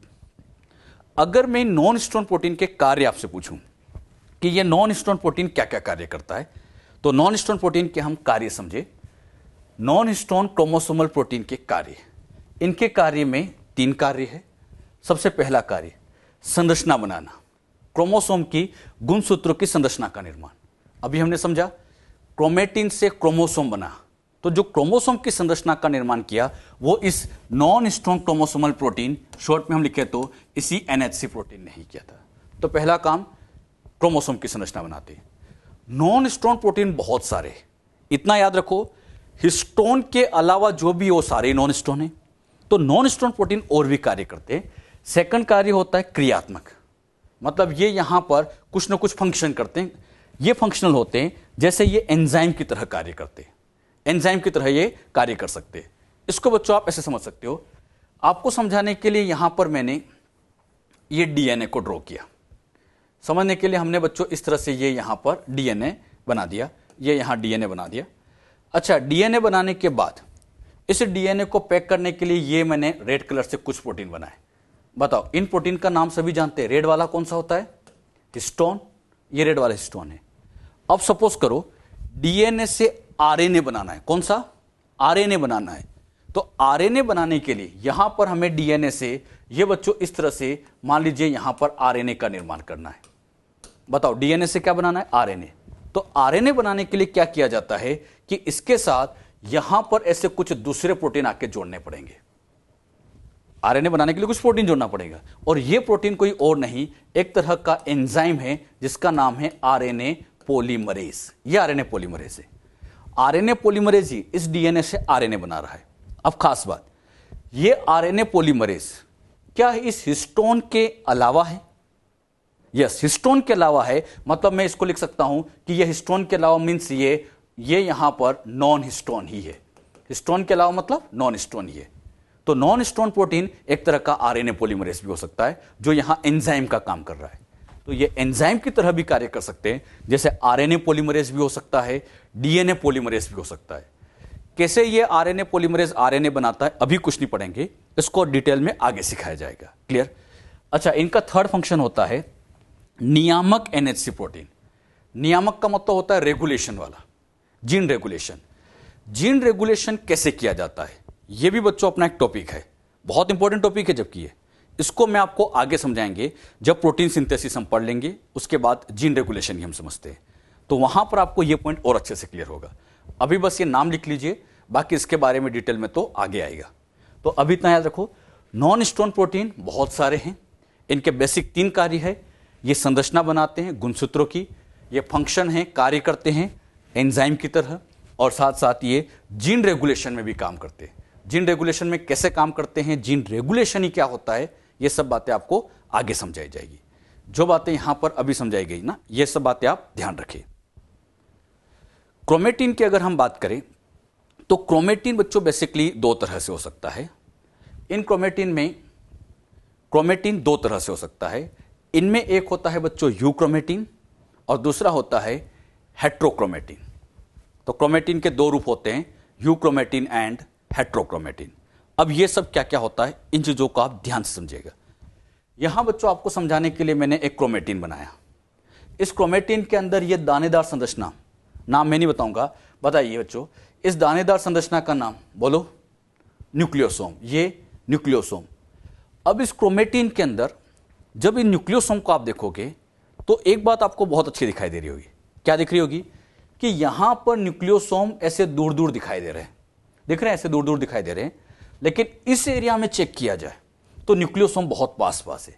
अगर मैं नॉन हिस्टोन प्रोटीन के कार्य आपसे पूछूं कि यह नॉन हिस्टोन प्रोटीन क्या क्या कार्य करता है, तो नॉन हिस्टोन प्रोटीन के हम कार्य समझे। नॉन हिस्टोन क्रोमोसोमल प्रोटीन के कार्य, इनके कार्य में 3 कार्य है। सबसे पहला कार्य संरचना बनाना, क्रोमोसोम की गुणसूत्रों की संरचना का निर्माण। अभी हमने समझा क्रोमेटिन से क्रोमोसोम बना, तो जो क्रोमोसोम की संरचना का निर्माण किया वो इस non histone chromosomal protein, short में हम लिखे तो इसी NHC प्रोटीन ने ही किया था। तो पहला काम क्रोमोसोम की संरचना बनाते। नॉन हिस्टोन प्रोटीन बहुत सारे, इतना याद रखो, हिस्टोन के अलावा जो भी वो सारे नॉन हिस्टोन है। तो नॉन हिस्टोन प्रोटीन और भी कार्य करते हैं। सेकंड कार्य होता है क्रियात्मक, मतलब ये यहां पर कुछ ना कुछ फंक्शन करते हैं। ये फंक्शनल होते हैं, जैसे ये एंजाइम की तरह कार्य करते हैं, एंजाइम की तरह ये कार्य कर सकते हैं। इसको बच्चों आप ऐसे समझ सकते हो। आपको समझाने के लिए यहां पर मैंने ये डीएनए को ड्रॉ किया। समझने के लिए हमने बच्चों इस तरह से ये यहां पर डीएनए बना दिया, ये यहां डीएनए बना दिया। अच्छा, डीएनए बनाने के बाद इस डीएनए को पैक करने के लिए ये मैंने रेड कलर से कुछ प्रोटीन बनाए। बताओ, इन प्रोटीन का नाम सभी जानते हैं। रेड वाला कौन सा होता है? हिस्टोन। ये रेड वाला हिस्टोन है। अब सपोज करो डीएनए से आरएनए बनाना है। कौन सा? आरएनए बनाना है। तो आरएनए बनाने के लिए यहां पर हमें डीएनए से ये बच्चों इस तरह से मान लीजिए यहां पर आरएनए का निर्माण करना है। बताओ, डीएनए से क्या बनाना है? आरएनए। तो आरएनए बनाने के लिए क्या किया जाता है कि इसके साथ यहां पर ऐसे कुछ दूसरे प्रोटीन आके जोड़ने पड़ेंगे। आरएनए बनाने के लिए कुछ प्रोटीन जोड़ना पड़ेगा, और यह प्रोटीन कोई और नहीं, एक तरह का एंजाइम है जिसका नाम है आरएनए पॉलीमरेज। यह आरएनए पॉलीमरेज है। आरएनए पॉलीमरेज ही इस डीएनए से आरएनए बना रहा है। अब खास बात, यह आरएनए पॉलीमरेज क्या इस हिस्टोन के अलावा है? यस, हिस्टोन के अलावा है। मतलब मैं इसको लिख सकता हूं कि यह हिस्टोन के अलावा मीन्स ये यहां पर नॉन हिस्टोन ही है। हिस्टोन के अलावा मतलब नॉन हिस्टोन ही है। तो नॉन हिस्टोन प्रोटीन एक तरह का आरएनए पॉलीमरेज भी हो सकता है, जो यहां एंजाइम का काम कर रहा है। तो ये एंजाइम की तरह भी कार्य कर सकते हैं, जैसे आरएनए पॉलीमरेज भी हो सकता है, डीएनए पॉलीमरेज भी हो सकता है। कैसे ये आरएनए पॉलीमरेज आरएनए बनाता है अभी कुछ नहीं पढ़ेंगे, इसको डिटेल में आगे सिखाया जाएगा। क्लियर? अच्छा, इनका थर्ड फंक्शन होता है नियामक NHC प्रोटीन। नियामक का मतलब होता है रेगुलेशन वाला, जीन रेगुलेशन। जीन रेगुलेशन कैसे किया जाता है यह भी बच्चों अपना एक टॉपिक है, बहुत इंपॉर्टेंट टॉपिक है। जबकि ये इसको मैं आपको आगे समझाएंगे जब प्रोटीन सिंथेसिस हम पढ़ लेंगे, उसके बाद जीन रेगुलेशन ही हम समझते हैं, तो वहां पर आपको यह पॉइंट और अच्छे से क्लियर होगा। अभी बस ये नाम लिख लीजिए, बाकी इसके बारे में डिटेल में तो आगे आएगा। तो अभी इतना याद रखो, नॉन हिस्टोन प्रोटीन बहुत सारे हैं। इनके बेसिक 3 कार्य है। ये संरचना बनाते हैं गुणसूत्रों की, ये फंक्शन है, कार्य करते हैं एंजाइम की तरह, और साथ साथ ये जीन रेगुलेशन में भी काम करते हैं। जीन रेगुलेशन में कैसे काम करते हैं, जीन रेगुलेशन ही क्या होता है, ये सब बातें आपको आगे समझाई जाएगी। जो बातें यहां पर अभी समझाई गई ना, ये सब बातें आप ध्यान रखें। क्रोमेटिन की अगर हम बात करें तो क्रोमेटिन बच्चों बेसिकली 2 तरह से हो सकता है। इन क्रोमेटिन में क्रोमेटिन 2 तरह से हो सकता है। इनमें एक होता है बच्चों यूक्रोमेटिन और दूसरा होता है हेट्रोक्रोमेटिन। तो क्रोमेटिन के 2 रूप होते हैं, यूक्रोमेटिन एंड हेट्रोक्रोमेटिन। अब ये सब क्या क्या होता है, इन चीजों को आप ध्यान से समझिएगा। यहां बच्चों आपको समझाने के लिए मैंने एक क्रोमेटिन बनाया। इस क्रोमेटिन के अंदर ये दानेदार संरचना, नाम मैं नहीं बताऊंगा, बताइए बच्चों इस दानेदार संरचना का नाम बोलो, न्यूक्लियोसोम। ये न्यूक्लियोसोम। अब इस क्रोमेटिन के अंदर जब इन न्यूक्लियोसोम को आप देखोगे तो एक बात आपको बहुत अच्छी दिखाई दे रही होगी। क्या दिख रही होगी कि यहां पर न्यूक्लियोसोम ऐसे दूर दूर दिखाई दे रहे हैं, दिख रहे हैं, ऐसे दूर दूर दिखाई दे रहे हैं। लेकिन इस एरिया में चेक किया जाए तो न्यूक्लियोसोम बहुत पास पास है।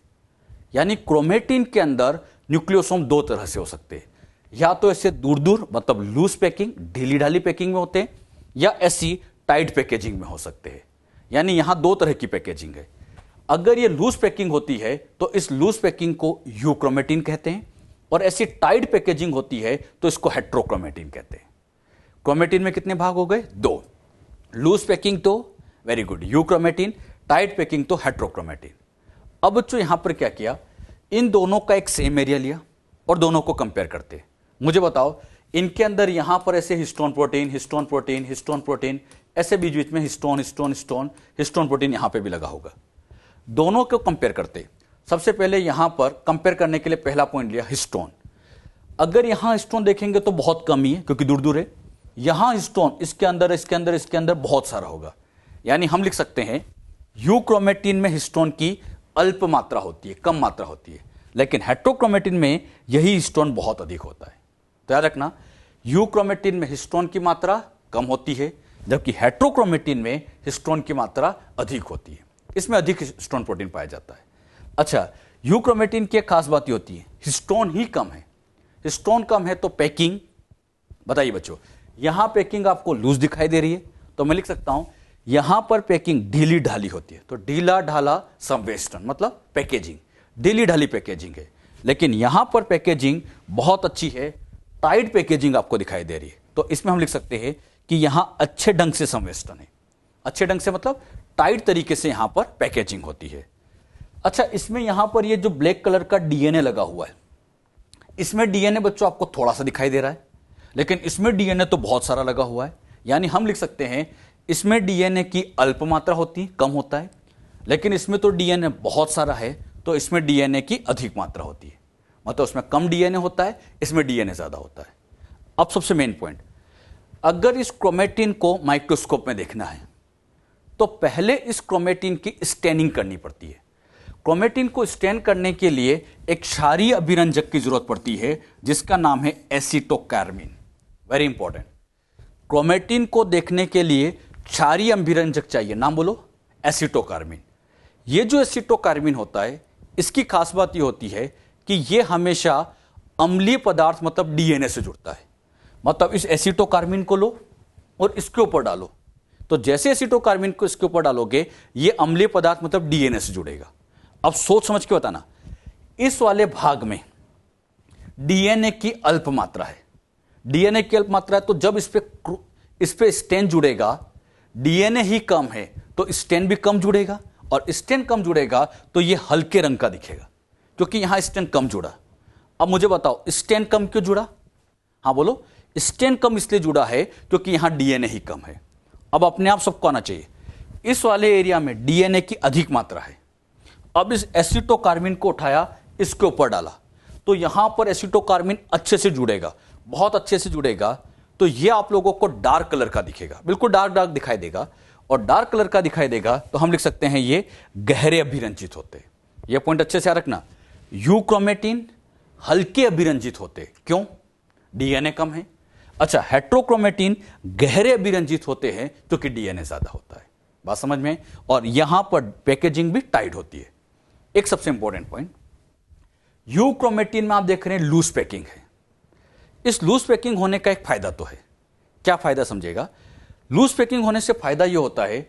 यानी क्रोमेटिन के अंदर न्यूक्लियोसोम 2 तरह से हो सकते हैं, या तो ऐसे दूर दूर मतलब लूज पैकिंग, ढीली ढाली पैकिंग में होते हैं, या ऐसी टाइट पैकेजिंग में हो सकते हैं। यानी यहां 2 तरह की पैकेजिंग है। अगर ये लूज पैकिंग होती है तो इस लूज पैकिंग को यूक्रोमेटिन कहते हैं, और ऐसी टाइट पैकेजिंग होती है तो इसको हेट्रोक्रोमेटिन कहते हैं। क्रोमेटिन में कितने भाग हो गए? 2। लूज पैकिंग तो very good euchromatin, tight packing तो हेट्रोक्रोमेटिन। अब बच्चों यहां पर क्या किया, इन दोनों का एक सेम एरिया लिया और दोनों को कंपेयर करते। मुझे बताओ इनके अंदर यहां पर ऐसे histone protein, histone protein, histone protein, ऐसे बीच बीच में histone histone histone histone protein यहां पे भी लगा होगा। दोनों को कंपेयर करते। सबसे पहले यहां पर कंपेयर करने के लिए पहला पॉइंट लिया हिस्टोन। अगर यहां हिस्टोन देखेंगे तो बहुत कम ही है क्योंकि दूर दूर है। यहां हिस्टोन इसके अंदर इसके अंदर इसके अंदर बहुत सारा होगा। यानी हम लिख सकते हैं यूक्रोमेटिन में हिस्टोन की अल्प मात्रा होती है, कम मात्रा होती है, लेकिन हेट्रोक्रोमेटिन में यही हिस्टोन बहुत अधिक होता है। तो याद रखना यूक्रोमेटिन में हिस्टोन की मात्रा कम होती है, जबकि हेट्रोक्रोमेटिन में हिस्टोन की मात्रा अधिक होती है। इसमें अधिक हिस्टोन प्रोटीन पाया जाता है। अच्छा, यूक्रोमेटिन की एक खास बात ये होती है हिस्टोन ही कम है। हिस्टोन कम है तो पैकिंग, बताइए बच्चों, यहां पैकिंग आपको लूज दिखाई दे रही है तो मैं लिख सकता हूं यहां पर पैकिंग ढीली ढाली होती है। तो ढीला ढाला संवेष्टन मतलब पैकेजिंग, ढीली ढाली पैकेजिंग है। लेकिन यहां पर पैकेजिंग बहुत अच्छी है, टाइट पैकेजिंग आपको दिखाई दे रही है। तो इसमें हम लिख सकते हैं कि यहां अच्छे ढंग से संवेष्टन है। अच्छे ढंग से मतलब टाइट तरीके से यहां पर पैकेजिंग होती है। अच्छा, इसमें यहां पर ये जो ब्लैक कलर का डीएनए लगा हुआ है, इसमें डीएनए बच्चों आपको थोड़ा सा दिखाई दे रहा है, लेकिन इसमें डीएनए तो बहुत सारा लगा हुआ है। यानी हम लिख सकते हैं इसमें डीएनए की अल्प मात्रा होती है, कम होता है, लेकिन इसमें तो डीएनए बहुत सारा है तो इसमें डीएनए की अधिक मात्रा होती है। मतलब उसमें कम डीएनए होता है, इसमें डीएनए ज्यादा होता है। अब सबसे मेन पॉइंट, अगर इस क्रोमेटिन को माइक्रोस्कोप में देखना है तो पहले इस क्रोमेटिन की स्टेनिंग करनी पड़ती है। क्रोमेटिन को स्टेन करने के लिए एक क्षारीय अभिरंजक की जरूरत पड़ती है जिसका नाम है एसीटोकार्मिन। वेरी इंपॉर्टेंट, क्रोमेटिन को देखने के लिए क्षारीय अभिरंजक चाहिए, नाम बोलो एसीटोकार्मिन। ये जो एसीटोकार्मिन होता है इसकी खास बात ये होती है कि ये हमेशा अम्लीय पदार्थ मतलब डीएनए से जुड़ता है। मतलब इस एसीटोकार्मिन को लो और इसके ऊपर डालो, तो जैसे एसीटोकार्मिन को इसके ऊपर डालोगे ये अम्लीय पदार्थ मतलब डीएनए से जुड़ेगा। अब सोच समझ के बताना, इस वाले भाग में डीएनए की अल्प मात्रा है, डीएनए की अल्प मात्रा है, तो जब इस पे स्टेन जुड़ेगा, डीएनए ही कम है तो स्टेन भी कम जुड़ेगा, और स्टेन कम जुड़ेगा तो ये हल्के रंग का दिखेगा क्योंकि यहां स्टेन कम जुड़ा। अब मुझे बताओ स्टेन कम क्यों जुड़ा? हाँ बोलो, स्टेन कम इसलिए जुड़ा है क्योंकि यहां डीएनए ही कम है। अब अपने आप सबको आना चाहिए, इस वाले एरिया में डीएनए की अधिक मात्रा है। अब इस एसीटोकार्मिन को उठाया, इसके ऊपर डाला, तो यहां पर एसीटोकार्मिन अच्छे से जुड़ेगा, बहुत अच्छे से जुड़ेगा। तो ये आप लोगों को डार्क कलर का दिखेगा, बिल्कुल डार्क डार्क दिखाई देगा। और डार्क कलर का दिखाई देगा तो हम लिख सकते हैं ये गहरे अभिरंजित होते। ये पॉइंट अच्छे से याद रखना, यूक्रोमेटिन हल्के अभिरंजित होते, क्यों? डीएनए कम है। अच्छा, हेट्रोक्रोमेटिन गहरे अभिरंजित होते हैं क्योंकि डीएनए ज्यादा होता है। बात समझ में? और यहां पर पैकेजिंग भी टाइट होती है। एक सबसे इंपॉर्टेंट पॉइंट, यूक्रोमेटिन में आप देख रहे हैं लूज पैकिंग है। इस लूज पैकिंग होने का एक फायदा तो है। क्या फायदा समझेगा? लूज पैकिंग होने से फायदा यह होता है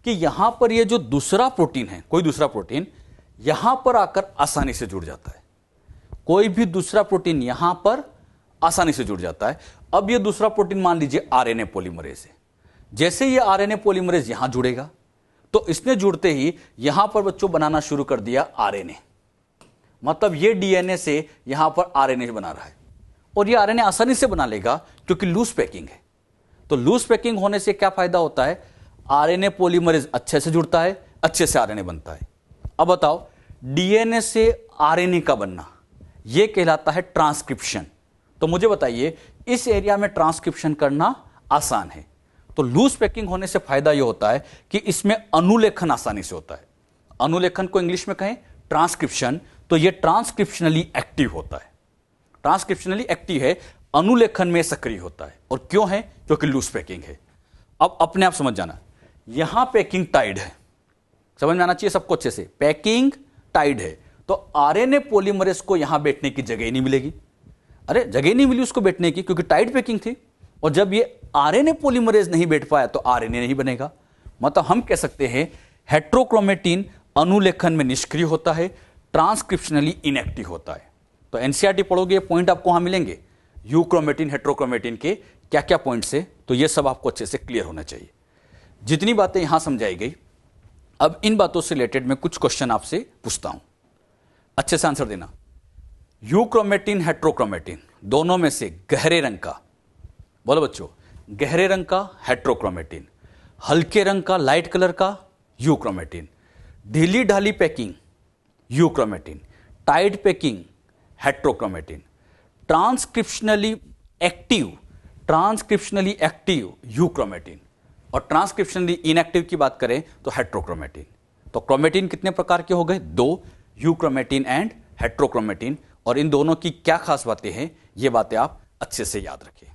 कि यहां पर यह जो दूसरा प्रोटीन है, कोई दूसरा प्रोटीन यहां पर आकर आसानी से जुड़ जाता है। कोई भी दूसरा प्रोटीन यहां पर आसानी से जुड़ जाता है। अब यह दूसरा प्रोटीन मान लीजिए आरएनए पॉलीमरेज है। जैसे यह आरएनए पॉलीमरेज यहां जुड़ेगा तो इसने जुड़ते ही यहां पर बच्चों बनाना शुरू कर दिया आरएनए। मतलब यह डीएनए से यहां पर आरएनए बना रहा है और यह आरएनए आसानी से बना लेगा क्योंकि लूज पैकिंग है। तो लूज पैकिंग होने से क्या फायदा होता है? आरएनए पॉलीमरेज अच्छे से जुड़ता है, अच्छे से आरएनए बनता है। अब बताओ, डीएनए से आरएनए का बनना यह कहलाता है ट्रांसक्रिप्शन। तो मुझे बताइए, इस एरिया में ट्रांसक्रिप्शन करना आसान है। तो लूज पैकिंग होने से फायदा यह होता है कि इसमें अनुलेखन आसानी से होता है। अनुलेखन को इंग्लिश में कहें ट्रांसक्रिप्शन, तो यह ट्रांसक्रिप्शनली एक्टिव होता है। ट्रांसक्रिप्शनली एक्टिव है, अनुलेखन में सक्रिय होता है। और क्यों है? क्योंकि लूज पैकिंग है। अब अपने आप समझ जाना, यहां पैकिंग टाइड है, समझ में आना चाहिए सबको अच्छे से। पैकिंग टाइड है तो आरएनए पॉलीमरेज को यहां बैठने की जगह ही नहीं मिलेगी। अरे जगह नहीं मिली उसको बैठने की क्योंकि टाइट पैकिंग थी। और जब ये आरएनए पॉलीमरेज नहीं बैठ पाया तो आरएनए नहीं बनेगा। मतलब हम कह सकते हैं हेट्रोक्रोमेटिन अनुलेखन में निष्क्रिय होता है, ट्रांसक्रिप्शनली इनएक्टिव होता है। तो एनसीईआरटी पढ़ोगे, ये पॉइंट आपको वहां मिलेंगे, यूक्रोमेटिन हेट्रोक्रोमेटिन के क्या क्या पॉइंट्स है। तो ये सब आपको अच्छे से क्लियर होना चाहिए। जितनी बातें यहां समझाई गई, अब इन बातों से रिलेटेड मैं कुछ क्वेश्चन आपसे पूछता हूं, अच्छे से आंसर देना। यूक्रोमेटिन हेट्रोक्रोमेटिन दोनों में से गहरे रंग का, बोलो बच्चों, गहरे रंग का हेट्रोक्रोमेटिन, हल्के रंग का लाइट कलर का यूक्रोमेटिन, ढीली ढाली packing euchromatin, tight packing heterochromatin, transcriptionally active euchromatin, और ट्रांसक्रिप्शनली इनएक्टिव की बात करें तो हेट्रोक्रोमेटिन। तो क्रोमेटिन कितने प्रकार के हो गए? 2, यूक्रोमेटिन एंड हेट्रोक्रोमेटिन। और इन दोनों की क्या खास बातें हैं, ये बातें आप अच्छे से याद रखें।